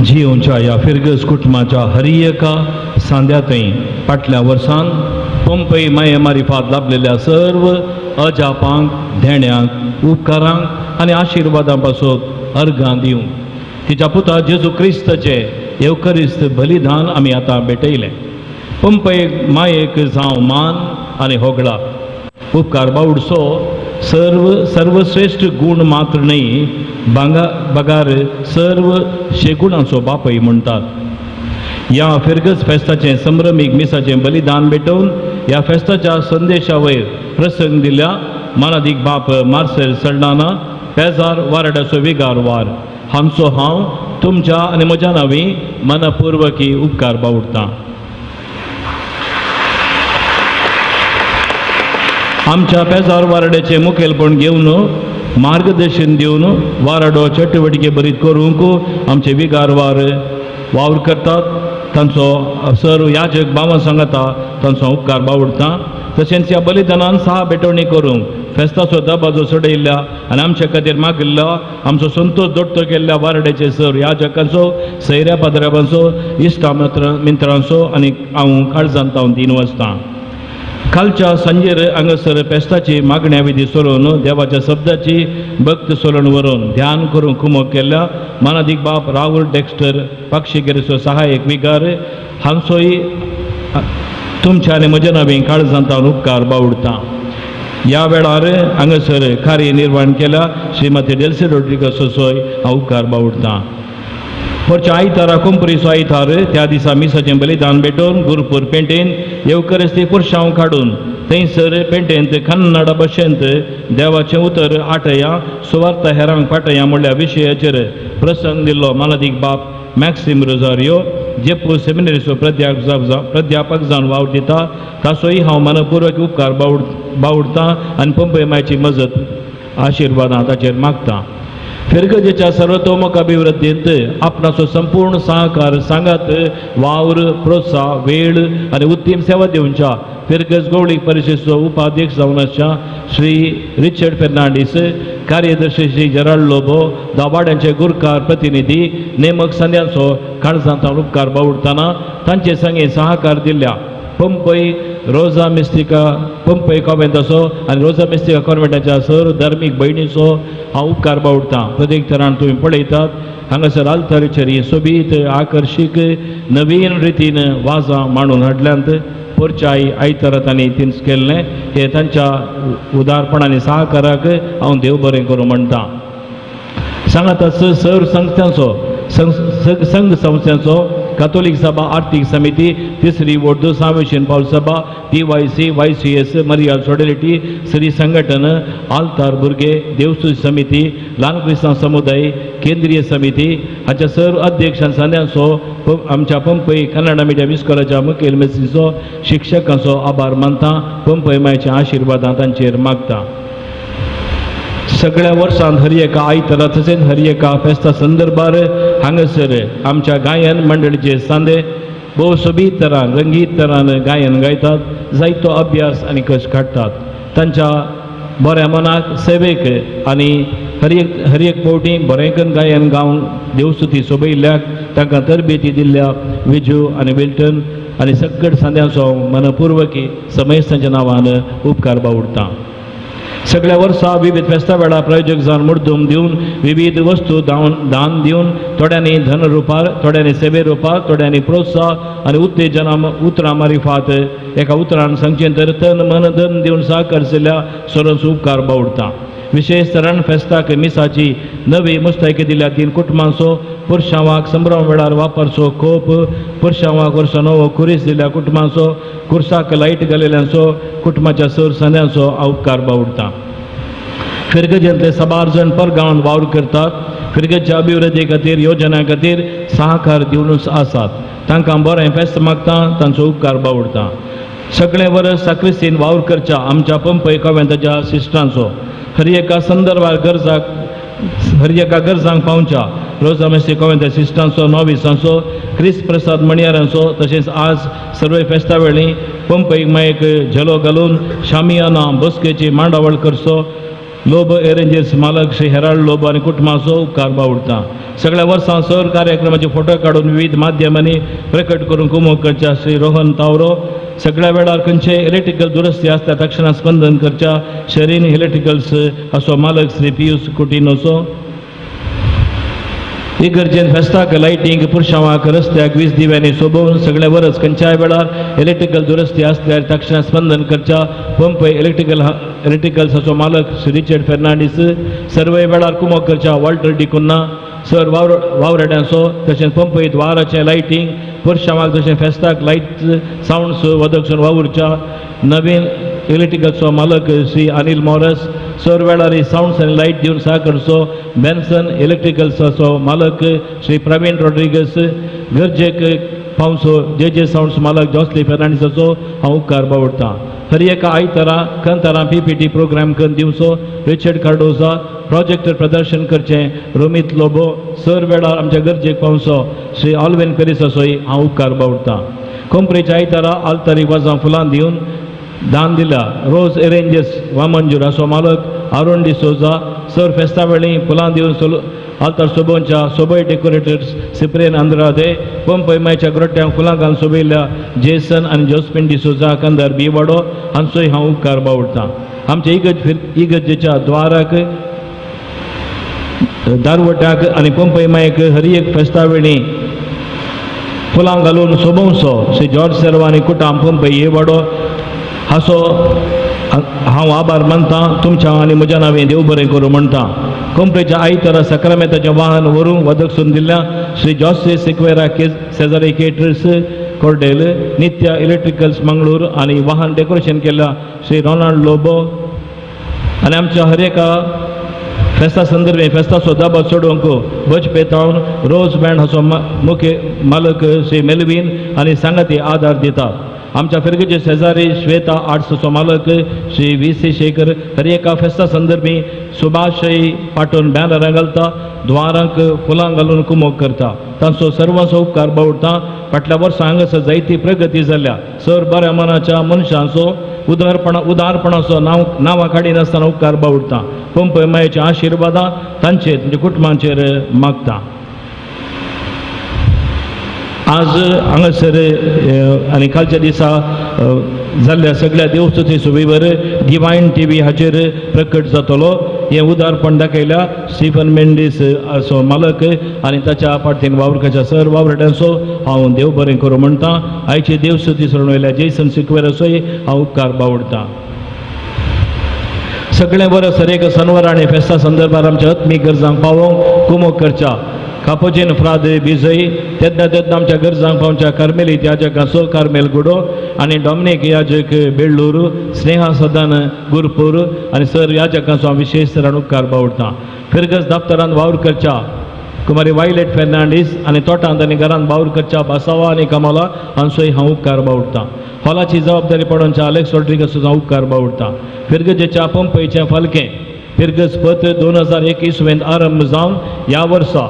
जियोच्या ह्या फिरगस कुटुंबाच्या हर एका सांद्यातय फाटल्या वर्सान पंपई माये मारिफात लाभलेल्या सर्व अजापांक धेण्यांक उपकारांक आनी आशिर्वादां पासून अर्गां दिवंक तिच्या पुता जेजू क्रिस्ताचे येवकरिस्त बलिदान आमी आतां भेटयलें. पंपई मायेक जावं मान आनी होगळा उपकार बावडसो सर्वश्रेष्ठ गुण मात्र न्ही बगार सर्व शेगुणांचो बापय म्हणटात. ह्या फिरगस फेस्ताचें संभ्रमीक मिसाचें बलिदान भेटोवन ह्या फेस्ताच्या संदेशा वयर प्रसंग दिल्ल्या मानादीक बाप मार्सेल सल्डाना पेजार वारड्याचो विगार वार हांचो हांव तुमच्या आनी म्हज्या नांवी मनपूर्वकी उपकार बावडटां. आमच्या पेजार वारड्याचें मुखेलपण घेवन मार्गदर्शन दिवन वाराडो चटवटिके बरीत करूंक आमचे विगार वार वावर करतात तांचो सर्व याजक भावां सांगता तांचो उपकार बावडटा. तशेंच ह्या बलिदानान साह भेटवणी करूंक फेस्ताचो दबाजो सोडयल्ल्या आनी आमचे खातीर मागिल्लो आमचो संतोश दोट्टो केल्ल्या वारड्याचे सर याजकांचो सैऱ्या पाद्र्याबांचो इश्टा मित्रांचो आनी हांव काळजांत हांव दीन वचतां. कालच्या सांजेर हांगासर पेस्ताची मागण्या विधी सोडून देवाच्या शब्दाची भक्त सोलण व्हरून ध्यान करूंक कुमक केल्ल्या मानादीक बाप राहुल डेक्स्टर पक्षिगिरीचो सहाय्यक विगार हांचोय तुमच्या आनी म्हज्या नांवी काळजांत हांव उपकार बावडटां. ह्या वेळार हांगासर कार्यनिर्वाण केल्या श्रीमती डेल्सी रोड्रिगस सोय हांव उपकार बावडटां. परच्या आयतारा कुंपरीचो आयतार त्या दिसा मिसाचें बलिदान भेटोवन गुरुपूर पेटेन येवकरिस्ती कुर्शांव काडून थंयसर पेटेंत कन्नडा भाशेंत देवाचें उतर आटया सुवार्थ हेरांक पाटया म्हणल्या विशयाचेर प्रसंग दिल्लो मानादीक बाप मॅक्सिम रोजारियो जेपू सेमिनरीचो प्राध्यापक जावन वावर दिता ताचोय हांव मनपूर्वक उपकार बावडटां आनी पंपय मायची मजत आशिर्वादां ताचेर मागतां. फिरगजेच्या सर्वतोमुख अभिवृद्धींत आपणाचो संपूर्ण सहकार सांगात वावर प्रोत्साह वेळ आनी उत्तीम सेवा दिवच्या फिरगज गवळीक परिशदेचो उपाध्यक्ष जावन आसच्या श्री रिचर्ड फेर्नांडीस कार्यदर्शी श्री जेराल्ड लोबो दाबाड्यांचे गुरकार प्रतिनिधी नेमक संध्यांचो काळजांत उपकार बावडटाना तांचे संगे सहकार दिल्ल्या पंपई रोजा मिस्टिका पंपई कॉन्व्हेंटाचो आनी रोजा मिस्टिका कॉन्व्हेंटाच्या सर्व धार्मीक भयणीचो हांव उपकार बावडटां. प्रत्येक तरान तुमी पळयतात हांगासर आल्तारीचेर ही सोबीत आकर्शीक नवीन रितीन वाजां मांडून हाडल्यांत. परच्याय आयतारा तांणी तिन्स केल्लें हे तांच्या उदारपणान सहकाराक हांव देव बरें करूं म्हणटां. सांगात सर संस्थांचो संघ संस्थांचो कातोलीक सभा आर्थीक समिती तिसरी वोर्ड सावेशन पावल सभा PYC YCS मरियाल सॉलिडॅरिटी श्री संघटन आल्तार भुरगे देवस्तुती समिती ल्हान क्रिस्तांव समुदाय केंद्रीय समिती हाच्या सर्व अध्यक्षां सांद्यांचो आमच्या पंपई कन्नडा मिडियम इस्कॉलाच्या मुखेल मेस्त्रीचो शिक्षकांचो आभार मानता. पंपई मायच्या आशिर्वादां तांचेर मागता. सगळ्या वर्सांत हर एका आयतारा तशेंच हर एका फेस्ता संदर्भार हांगासर आमच्या गायन मंडळीचे सांदे भोव सोबीत तरान रंगीत तरान गायन गायतात जायतो अभ्यास आनी कश्ट काडटात. तांच्या बऱ्या मनाक सेवेक आनी हर एक फावटी बरेंकन गायन गावंक देवस्तुती सोबयल्ल्याक तांकां तरबेती दिल्ल्या विजू आनी विल्टन आनी सगळ सांद्यांचो मनपूर्वकी समेस्तांच्या नांवान उपकार बावडटां. सगळ्या वर्सा विविध फेस्ता वेळा प्रायोजक जावन मुर्दूम दिवन विविध वस्तू दान दिवन थोड्यांनी धन रुपार, थोड्यांनी सेवे रुपार, थोड्यांनी प्रोत्साह आनी उत्तेजना उतरां मारिफात एका उतरान सांगचें तर तन मन धन दिवन सहकारशिल्ल्या सर्वच उपकार बावडटा. विशेष तरेन फेस्ताक मिसाची नवी मुस्तायकी दिल्या 3 कुटुंबांचो पुरशांवाक संभ्रम वेळार वापरचो खोप, पुरशांवाक वर्सा नवो कुरीस दिल्या कुटुंबांचो, कुर्साक लायट घालिल्ल्यांचो, कुटुंबाच्या सर संद्यांचो हांव उपकार बावडटा. फिरगजेंतले साबार जण परगांवांत वावर करतात. फिरगेच्या अभिवृद्धी खातीर योजना खातीर सहकार दिवनूच आसात. तांकां बरें फेस्त मागता, तांचो उपकार बावडटा. सगळे वर्स साक्रिस्तीन वावर करच्या आमच्या पंपय कॉव्हेंताच्या सिस्टरांचो हर एका संदर्भात गरजांक पावच्या रोजा मेस्ती कॉव्हेंता सिस्टरांचो, नोविसांचो, क्रिस्त प्रसाद मणियारांचो, तशेंच आज सर्व फेस्ता वेळी पंपयक मायक झलो घालून शामियाना बसकेची मांडावळ करचो लोब एरेंजर्स मालक श्री हेराल्ड लोब आनी कुटुंबाचो उपकार बावडटा. सगळ्या वर्सां सर कार्यक्रमाचे फोटो काडून विविध माध्यमांनी प्रकट करून कुमोग करच्या श्री रोहन तावरो, सगळ्या वेळार खंयचे इलेक्ट्रिकल दुरुस्ती आसता तक्षणां स्पंदन करच्या शरीन इलेक्ट्रिकल्स हाचो मालक श्री पियुष कुटिनोचो, इगर्जेन फेस्ताक लायटींग पुरशांवाक रस्त्याक 20 दिव्यांनी सोबोवन सगळे वरस खंयच्याय वेळार इलेक्ट्रिकल दुरुस्ती आसल्यार तक्षणां स्पंदन करच्या पंपय इलेक्ट्रिकल्स हाचो मालक श्री रिचर्ड फेर्नांडीस, सर्व वेळार कुमोग करच्या वॉल्टर डिकुन्ना, सर वावरेड्यांचो, तशेंच पंपय द्वाराचें लायटींग पुरशांवाक तशें फेस्ताक लायट सावंड्स वदकसून वावुरच्या नवीन इलेक्ट्रिकल्सचो मालक श्री अनिल मॉरस, सर वेळार सावंड्स आनी लायट दिवन सहकारचो बेन्सन इलेक्ट्रिकल्साचो मालक श्री प्रवीण रॉड्रिगस, गरजेक पावसो जे सावंड्स मालक जॉस्ली फेर्नांडीसाचो हांव उपकार बावडटा. हर एका आयतारा खंतारा PPT प्रोग्राम करून दिवचो रिचर्ड कार्डोजा, प्रोजेक्टर प्रदर्शन करचें रोमित लोबो, सर वेळार आमच्या गरजेक पावसो श्री ऑल्वेन पेरिसाचोय हांव उपकार बावडटा. कोंपरेच्या आयतारा आल्तारीक वाजां फुलां दिवन दान दिल्या रोज एरेंजर्स वामंजूर हाचो मालक आरोन डिसोजा, सर फेस्ता वेळी फुलां दिवन आल्तार सोबोवच्या सोबय डेकोरेटर्स सिप्रेन आंद्रादे, पंपय मायच्या ग्रोट्यांक फुलां घालून सोबयल्ल्या जेसन आनी जोस्पिन डिसोजा कंदार बिवाडो हांचोय हांव उपकार बावडटा. आमच्या इगर्जेच्या द्वाराक दारवट्याक आनी पंपय मायक हर एक फेस्ता वेळी फुलां घालून सोबोवचो श्री जॉर्ज सेर्वा आनी कुटाम पंपय येवाडो हाचो हांव आभार मानता. तुमच्या आनी म्हज्या नांवें देव बरें करूं म्हणटा. कोंपरेच्या आयतारा सक्रामेंताचें वाहन व्हरूंक वदकसून दिल्ल्या श्री जॉसे सिक्वेरा सेजारी केटर्स कोर्डेल, नित्या इलेक्ट्रिकल्स मंगळूर आनी वाहन डेकोरेशन केल्ल्या श्री रोनाल्ड लोबो आनी आमच्या हर एका फेस्ता संदर्भे फेस्ताचो दाबा सोडोवंक बज पेतावन रोज बँड हाचो मुख्य मालक श्री मेलवीन आनी सांगाती आदार दितात. आमच्या फिरगेचे शेजारी श्वेता आर्ट्सचो मालक श्री VC शेखर हर एका फेस्ता संदर्भी सुभाषय पाठोवन बॅनरां घालता, द्वारांक फुलां घालून कुमोग करता. तांचो सर्वांचो उपकार बावडटा. फाटल्या वर्सा हांगासर जायती प्रगती जाल्या. सर बऱ्या मनाच्या मनशांचो उदारपणाचो नांवां काडिनासतना उपकार बावडटा. पंपय मायेचे आशिर्वादां तांचेर म्हणजे कुटुंबांचेर मागता. आज हांगासर आनी कालच्या दिसा जाल्ल्या सगळ्या देवस्तुती सुविवर डिवायन TV हाचेर प्रकट जातलो. हें उदारपण दाखयल्या स्टीफन मेंडीस हाचो मालक आनी ताच्या पाठीन वावरकाच्या सर वावरड्यांचो हांव देव बरें करूं म्हणटा. आयची देवस्तुती सरून वयल्या जेसन सिक्वेराचोय हांव उपकार बावडटा. सगळें बरें सर एक सनवार आनी फेस्ता संदर्भात आमच्या आत्मीक गरजांक पावोवंक कुमोग करच्या कापोजीन फ्राद बिजय तेन्ना आमच्या गरजांक पावच्या कार्मेलीत याजक सो कार्मेल गुडो आनी डॉमिनीक याजक बेळ्ळूर, स्नेहा सदन गुरपूर आनी सर याजकांचो हांव विशेश तरेन उपकार बावडटा. फिरगस दफ्तरांत वावर करच्या कुमारी वायलेट फेर्नांडीस आनी तोटांत आनी घरांत वावर करच्या बासावा आनी कमला हांचोय हांव उपकार बावडटा. हॉलाची जबाबदारी पडोवच्या अलेक्स रॉड्रिगसाचो हांव उपकार बावडटा. फिरगजेच्या पंपयचें फालकें फिरगस पत 2021 आरंभ जावन ह्या वर्सा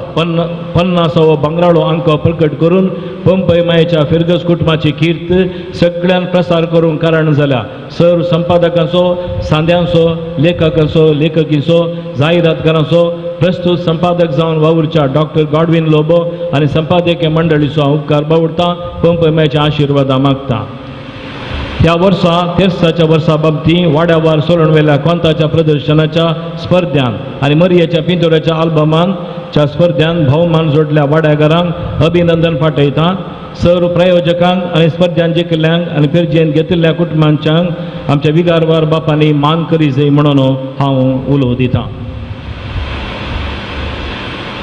50वो बंगराळो अंक प्रकट करून पंपय मायेच्या फिरगस कुटुंबाची कीर्त सगळ्यान प्रसार करूंक कारण जाल्या. सर संपादकांचो, सांद्यांचो, लेखकांचो, लेखकीचो, जायरातकारांचो, प्रस्तुत संपादक जावन वावुरच्या डॉक्टर गॉडविन लोबो आनी संपादकीय मंडळीचो हांव उपकार बावडटा. पंपय मायेच्या आशिर्वादा मागता. ह्या वर्सा तेर्साच्या वर्सा बाबतीं वाड्यावार सोडून वेल्या कोंताच्या प्रदर्शनाच्या स्पर्धांत आनी मरियेच्या पिंतोराच्या आल्बमांच्या स्पर्धांत भोवमान जोडल्या वाड्याकारांक अभिनंदन फाटयता. सर्व प्रायोजकांक आनी स्पर्धांत जिखल्ल्यांक आनी पिर्जेन घेतिल्ल्या कुटुंबांच्यांक आमच्या विगारवार बापांनी मान करी जाय म्हणून हांव उलो दितां.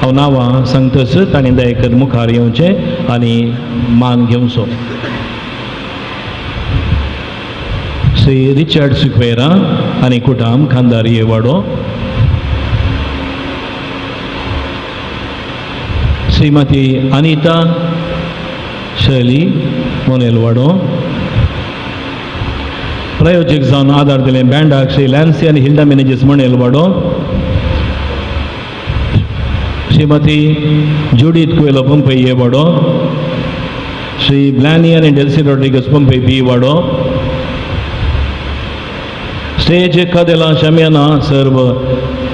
हांव नांवां सांगतस तांणी दयेकर मुखार येवचें आनी मान घेवचो. श्री रिचर्ड सिक्वेरा आनी कुटाम खानदार येवाडो. श्रीमती अनिता शैली मोनेलवाडो. प्रायोजक जावन आदार दिले बँडाक श्री लॅन्सी आनी हिल्डा मॅनेजीस मोनेलवाडो. श्रीमती जुडीत कुएलो पंपई येवाडो. श्री ब्लॅनी आनी डेल्सी रॉड्रिगस पंपई बी वाडो. स्टेज कदेला शमियाना सर्व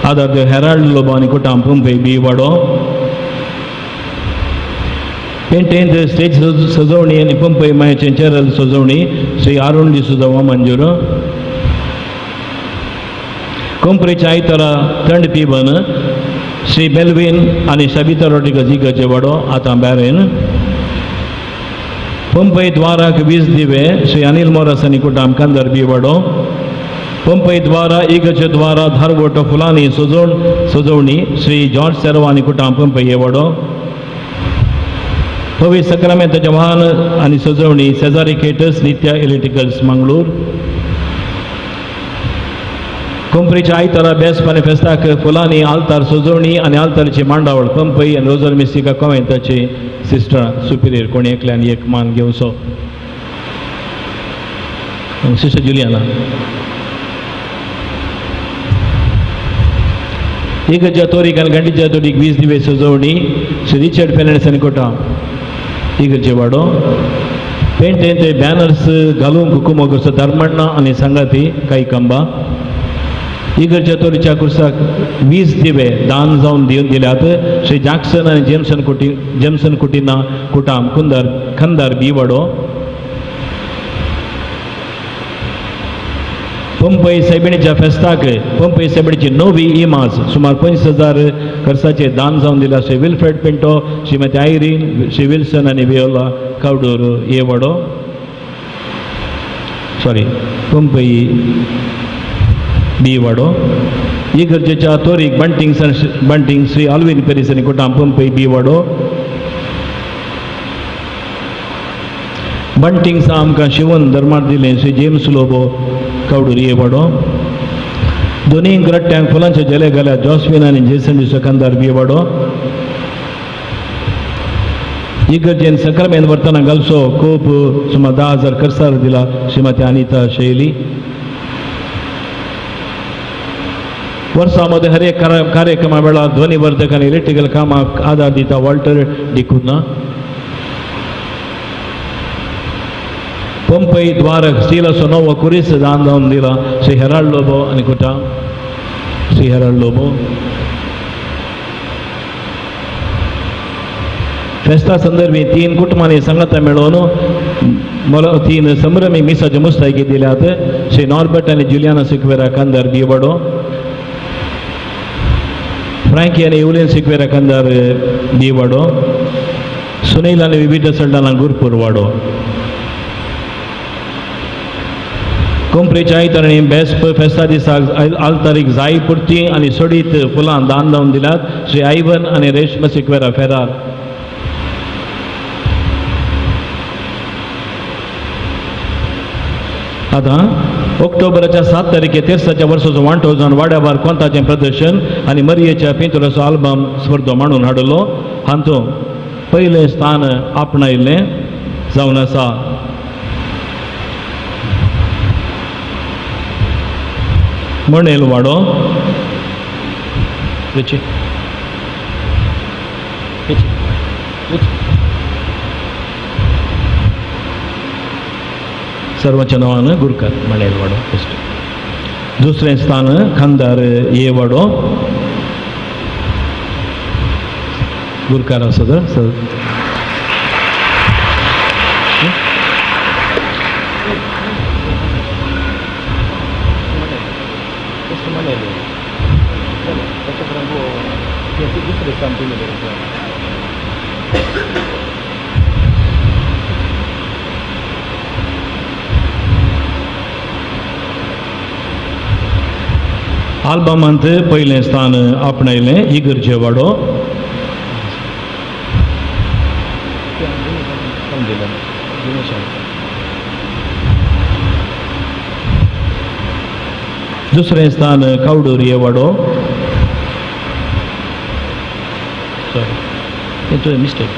आदार दिले हेराल्ड लोबो आनी कुटाम पंपई बी वाडो. पेंटेंत स्टेज सजवणी आनी पंपई मायेचें चेरल सजवणी श्री अरुण डिसुजा मंजूर. कंपरेच्या आयतारा थंड पिबन श्री बेल्विन आनी सबिता रॉड्रिगस इगर्जे वाडो आतां बॅरेन. पंपई द्वाराक 20 दिवे श्री अनिल मोरस आनी कुटाम कांदर बी वाडो. पंपई द्वारा इगर्जे द्वारा धारवोटो फुलांनी सजवणी श्री जॉर्ज सेरवा आनी कुटाम पंपई येवाडो. पवित्र सक्रामेंताचें वाहन आनी सजवणी सेजारी केटस नित्या इलेक्ट्रिकल्स मंगळूर. कंपनीच्या आयतारा बेस्ट पाने फेस्ताक फुलांनी आल्तार सजवणी आनी आल्तारची मांडावळ पंपई आनी रोजर मिस्टिका कॉवेंताची सिस्टर सुपिरियर कोणी एकल्यान एक मान घेवचो. Sister Juliana. इगर्जा तोरीक आनी गंडीच्या तोडीक 20 दिवे सजवणी श्री रिचर्ड फेर्नांडीस आनी कोटा इगर्जे वाडो. पेंटेंत बॅनर्स घालूंक कुमो करचो धर्मण्णा आनी सांगाती कांय कंबा. इगर्जा तोरीच्या कुर्साक 20 दिवे दान जावन दिल्यात श्री जॅक्सन आनी जेमसन कुटिना कुटाम खंदार बी वाडो. पंपई सायबिणीच्या फेस्ताक पंपई सायबिणीची 9वी इमाज सुमार 50,000 खर्चाचे दान जावन दिला Shri Wilfred Pinto, Shrimati Irene, Shri Wilson आनी वियोला कावडूर येवाडो. पंपई बी वाडो. इगर्जेच्या तोरीक बंटिंग श्री अल्विन पेरीस आनी कुटाम पंपई बी वाडो. बंटिंग्स आमकां शिवून धर्मार दिलें श्री जेम्स लोबो कावडूर येवाडो. दोनी गट्ट्यांक फुलांचे जले घाल्या जॉस्विन आनी जेसन दुसकांदार बी वाडो. इगर्जेन सक्रामेंत वर्तना घालचो खूब सुमार 10,000 खर्चार दिला श्रीमती अनिता शैली. वर्सामध्ये हर एक कार्यक्रमा वेळा ध्वनिवर्धक आनी इलेक्ट्रिकल कामाक आदार दिता वॉल्टर डिकुना. पंपई द्वारक स्टीलाचो नवो कुरीस दान जावन दिला श्री हेराल्ड लोबो आनी कुटा श्री हेराल्ड लोबो. फेस्ता संदर्भी 3 कुटुंबांनी संगता मेळोवन 3 संभ्रमी मिसाच्यो मुस्तायकी दिल्यात श्री नॉर्बर्ट आनी जुलियाना सिक्वेरा कांदार बी वाडो. फ्रँकी आनी युलियन सिक्वेरा कांदार बी वाडो. सुनील आनी विविध सल्डाना गुरपूर वाडो. कंपनीच्या आयतारणी बेस्ट फेस्ता दिसाक आल्तारीक जाय पुरती आनी सोडीत फुलां दान जावन दिल्यात श्री आयवन आनी रेशमा सिक्वेरा फेरार. आतां ऑक्टोबराच्या 7 तारखेर तेर्साच्या वर्साचो वांटो जावन वाड्यावार कोंताचें प्रदर्शन आनी मरियेच्या पिंतुराचो आल्बम स्पर्धो मांडून हाडलो. हातूंत पयलें स्थान आपणायिल्लें जावन आसा मोनेल वाडो. सर्वांच्या नावानं गुरकार मोनेल वाडो. दुसरें स्थान खानदार येवाडो. गुरकार सदर आल्बमांत पयलें स्थान आपणायलें इगर्जे वाडो. दुसरें स्थान कावडोरी वाडो. Sorry mistake.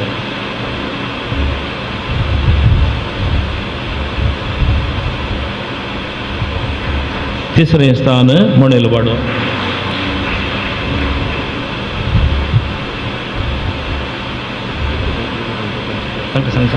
तिसरें स्थान मोणेल वाडो. तांकां सांग.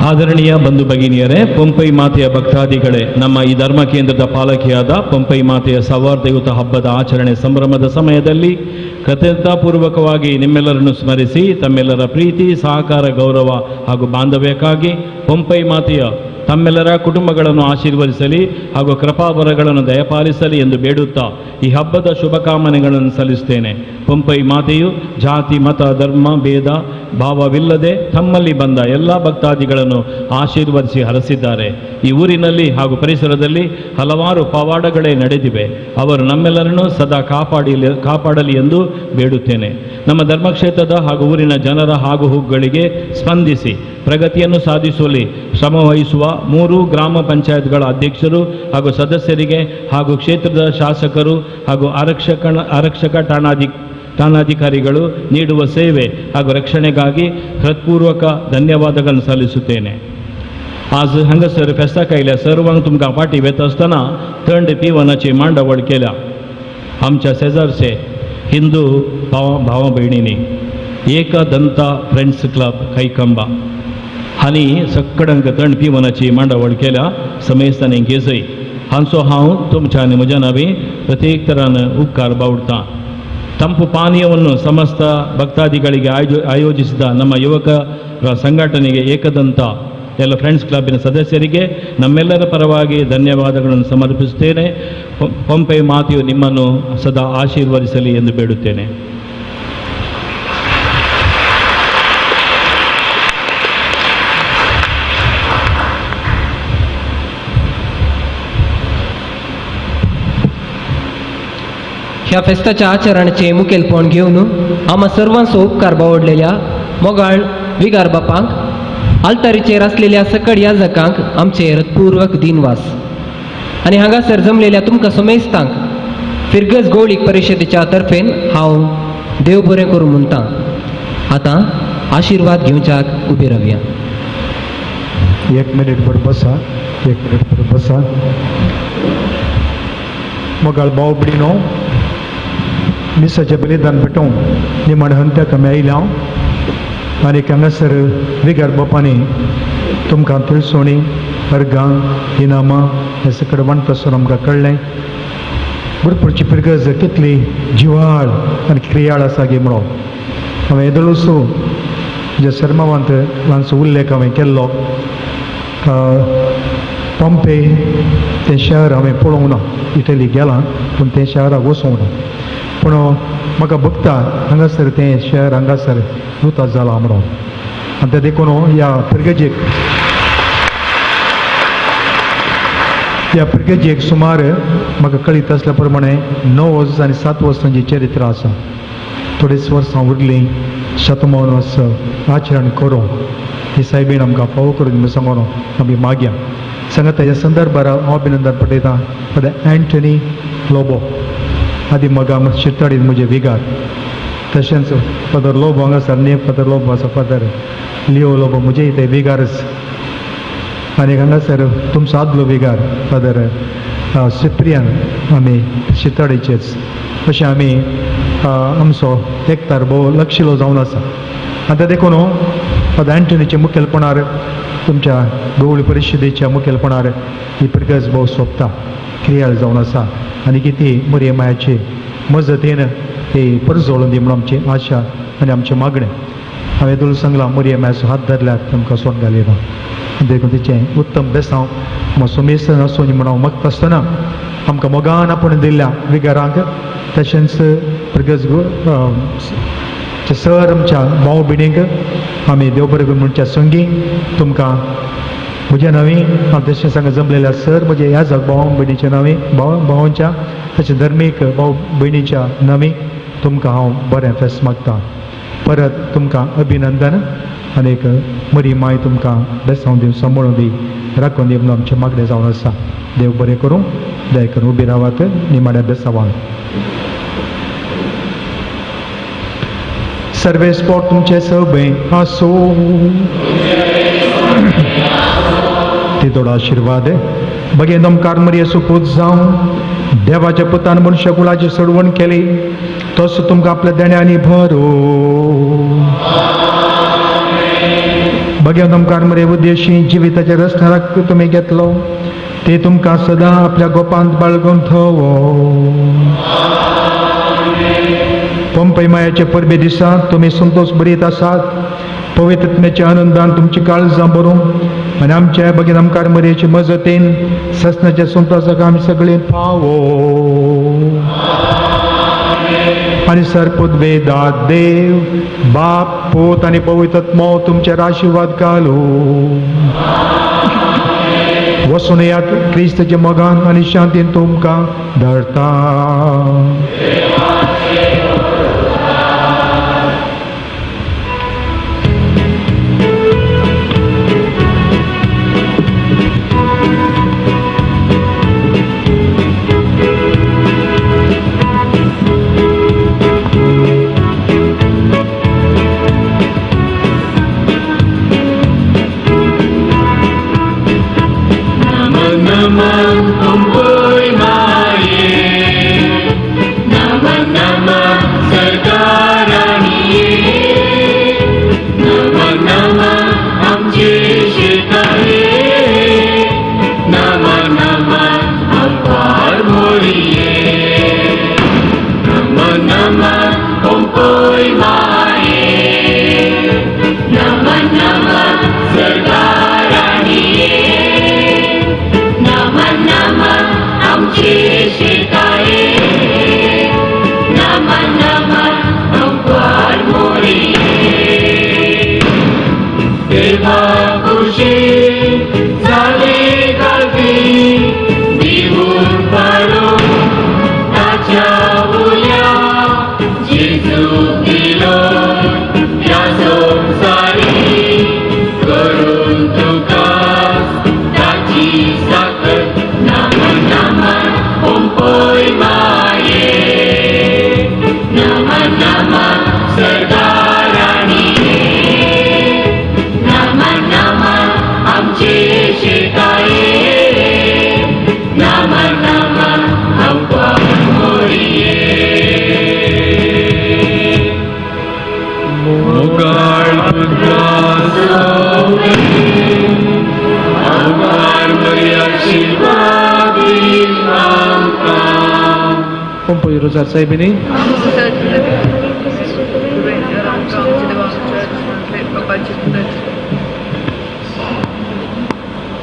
ಆದರಣೀಯ ಬಂಧು ಭಗಿನಿಯರೇ, ಪಂಪೈ ಮಾತೆಯ ಭಕ್ತಾದಿಗಳೇ, ನಮ್ಮ ಈ ಧರ್ಮ ಕೇಂದ್ರದ ಪಾಲಕಿಯಾದ ಪಂಪೈ ಮಾತೆಯ ಸೌಹಾರ್ದಯುತ ಹಬ್ಬದ ಆಚರಣೆ ಸಂಭ್ರಮದ ಸಮಯದಲ್ಲಿ ಕೃತಜ್ಞತಾಪೂರ್ವಕವಾಗಿ ನಿಮ್ಮೆಲ್ಲರನ್ನು ಸ್ಮರಿಸಿ ತಮ್ಮೆಲ್ಲರ ಪ್ರೀತಿ, ಸಹಕಾರ, ಗೌರವ ಹಾಗೂ ಬಾಂಧವ್ಯಕ್ಕಾಗಿ ಪಂಪೈ ಮಾತೆಯ ತಮ್ಮೆಲ್ಲರ ಕುಟುಂಬಗಳನ್ನು ಆಶೀರ್ವದಿಸಲಿ ಹಾಗೂ ಕೃಪಾವರಗಳನ್ನು ದಯಪಾಲಿಸಲಿ ಎಂದು ಬೇಡುತ್ತಾ ಈ ಹಬ್ಬದ ಶುಭಕಾಮನೆಗಳನ್ನು ಸಲ್ಲಿಸುತ್ತೇನೆ. ಪಂಪೈ ಮಾತೆಯು ಜಾತಿ, ಮತ, ಧರ್ಮ ಭೇದ ಭಾವವಿಲ್ಲದೆ ತಮ್ಮಲ್ಲಿ ಬಂದ ಎಲ್ಲ ಭಕ್ತಾದಿಗಳನ್ನು ಆಶೀರ್ವದಿಸಿ ಹರಸಿದ್ದಾರೆ. ಈ ಊರಿನಲ್ಲಿ ಹಾಗೂ ಪರಿಸರದಲ್ಲಿ ಹಲವಾರು ಪವಾಡಗಳೇ ನಡೆದಿವೆ. ಅವರು ನಮ್ಮೆಲ್ಲರನ್ನು ಸದಾ ಕಾಪಾಡಲಿ ಎಂದು ಬೇಡುತ್ತೇನೆ. ನಮ್ಮ ಧರ್ಮಕ್ಷೇತ್ರದ ಹಾಗೂ ಊರಿನ ಜನರ ಆಗುಹೋಗುಗಳಿಗೆ ಸ್ಪಂದಿಸಿ ಪ್ರಗತಿಯನ್ನು ಸಾಧಿಸುವಲ್ಲಿ ಶ್ರಮವಹಿಸುವ 3 ಗ್ರಾಮ ಪಂಚಾಯತ್ಗಳ ಅಧ್ಯಕ್ಷರು ಹಾಗೂ ಸದಸ್ಯರಿಗೆ ಹಾಗೂ ಕ್ಷೇತ್ರದ ಶಾಸಕರು ಹಾಗೂ ಆರಕ್ಷಕ ಠಾಣಾಧಿಕಾರಿಗಳು ನೀಡುವ ಸೇವೆ ಹಾಗೂ ರಕ್ಷಣೆಗಾಗಿ ಹೃತ್ಪೂರ್ವಕ ಧನ್ಯವಾದಗಳನ್ನು सಲ್ಲಿಸುತ್ತೇನೆ. आज हांगासर फेस्ता कायल्या सर्वांक तुमकां पाटी वेता आसतना थंड पिवनाची मांडावळ केल्या. आमच्या शेजारचे हिंदू भावा भयणींनी एकदंता फ्रेंड्स क्लब कैकंबा हांणी सक्कडंक थंड पिवनाची मांडावळ केल्या. समेस्तांनी गेजय हांचो हांव तुमच्या आनी म्हज्या नांवी प्रत्येक तरान उपकार बावडटां. ತಂಪು ಪಾನೀಯವನ್ನು ಸಮಸ್ತ ಭಕ್ತಾದಿಗಳಿಗೆ ಆಯೋಜಿಸಿದ ನಮ್ಮ ಯುವಕರ ಸಂಘಟನೆಗೆ ಏಕದಂತ ಎಲ್ಲ ಫ್ರೆಂಡ್ಸ್ ಕ್ಲಬ್ಬಿನ ಸದಸ್ಯರಿಗೆ ನಮ್ಮೆಲ್ಲರ ಪರವಾಗಿ ಧನ್ಯವಾದಗಳನ್ನು ಸಮರ್ಪಿಸುತ್ತೇನೆ. ಪಂಪೈ ಮಾತೆಯು ನಿಮ್ಮನ್ನು ಸದಾ ಆಶೀರ್ವದಿಸಲಿ ಎಂದು ಬೇಡುತ್ತೇನೆ. ह्या फेस्ताच्या आचरणाचे मुखेलपण घेवन आम्हा सर्वांचो उपकार बावडलेल्या मोगाळ विगार बापांक, आल्तारीचेर आसलेल्या सकळ याजकांक आमचे हृदपूर्वक दिनवास आनी हांगासर जमलेल्या तुमकां समेस्तांक फिरगज गवळीक परिशदेच्या तर्फेन हांव देव बरें करूं म्हणटा. आतां आशिर्वाद घेवच्याक उबे रावया. 1 मिनिट भर बसा. 1 मिनिट भर बसा. मोगाळ भाव भयणीनो, मिसाचें बलिदान भेटोवन निमण हंत्याक आमी आयल्या आनी हांगासर विगार बापांनी तुमकां तिळसोणी, अर्गां, इनामां हे सकट वांटपासून आमकां कळ्ळें. भरपूरची पिरगज कितली जिवाळ आनी क्रियाळ आसा गे म्हणून हांवें येदोळसो जे सर्मावांत हांचो उल्लेख हांवें केल्लो. पंपे तें शहर हांवें पळोवंक ना, इटली गेलां पूण तें शहराक वचूंक ना. पूण म्हाका भोगता हांगासर तें शहर हांगासर उतार जाला म्हणून. आनी ते देखून ह्या पिरगेजेक सुमार म्हाका कळीत आसल्या प्रमाणे 9 आनी 7 वर्सांची चरित्र आसा. थोडीच वर्सां उरलीं शतमौन वर्स आचरण करूं ही सायबीण आमकां फावो करून सांगून आमी मागया. सांगात तेज्या संदर्भार हांव अभिनंदन पटयतां फादर एंटनी लोबो आदी मगा शिरताडीन म्हजे विगार. तशेंच फादर लोबो हांगासर न्ही फादर लोबो आसा फादर लिओ लोबो म्हजे इथे विगारच. आनी हांगासर तुमचो आदलो विगार फादर सिप्रियन आमी शिरताडीचेच. अशें आमी आमचो एकतार भोव लक्षिलो जावन आसा. आतां देखून फादर एंटनीच्या मुखेलपणान तुमच्या गवळी परिशदेच्या मुखेलपणान ही पिरगज भोव सोंपता क्रियाळ जावन आसा आनी कितें मोरये मायाची मजतीन ती परजोळून दी म्हणून आमची आशा आनी आमचें मागणें. हांवें तुला सांगलां मोरये मायाचो हात धरल्यार तुमकां सोन घालिना. देखून तिचें उत्तम बेसांव सोमेसन आसूं म्हणून हांव मागता आसतना आमकां मोगान आपूण दिल्ल्या विगारांक तशेंच पिरगज सर आमच्या भाव भयणींक आमी देव बरें करून म्हणच्या संगी तुमकां म्हज्या नांवी हांव तशें सांग जमलेल्या सर म्हजे ह्या भाव भयणीच्या नांवी भावांच्या तशें धर्मीक भाव भयणीच्या नांवी तुमकां हांव बरें फेस्त मागतां. परत तुमकां अभिनंदन आनी एक बरी माय तुमकां बेसांव दिवन सांबाळून दी राखून दी म्हणून आमचें मागणें जावन आसा. देव बरें करूं. दया करून उबी रावात निमाड्या बेसांवान. सर्वे स्पॉट तुमचे सगळे आसूं. ती थोडा आशिर्वाद बगे नमकार मरी सुपूत जावं. देवाच्या पुतान मनुष्य कुलाची सोडवण केली तस तुमकां आपल्या देण्यांनी भरो. बगे नमकार मरे उद्देशी जिविताच्या रस्त्याक तुमी घेतलो ते तुमकां सदां आपल्या गोपांत बाळगून थवो. पंपय मायाचे परबे दिसा तुमी संतोष बरीत आसात. पवित्रत्मेचे आनंदान तुमची काळजां भरूं आनी आमच्या बगे नमकार मरेचे मजतीन ससनाच्या संतोशाक आमी सगळीं फावो. आनी सरपुद्वे दाद देव बाप पूत आनी पवित्रत्मो तुमचेर आशिर्वाद घालू. वसून यात क्रिस्ताच्या मोगान आनी शांतीन तुमकां धाडटा. Pompuj rozar saibini.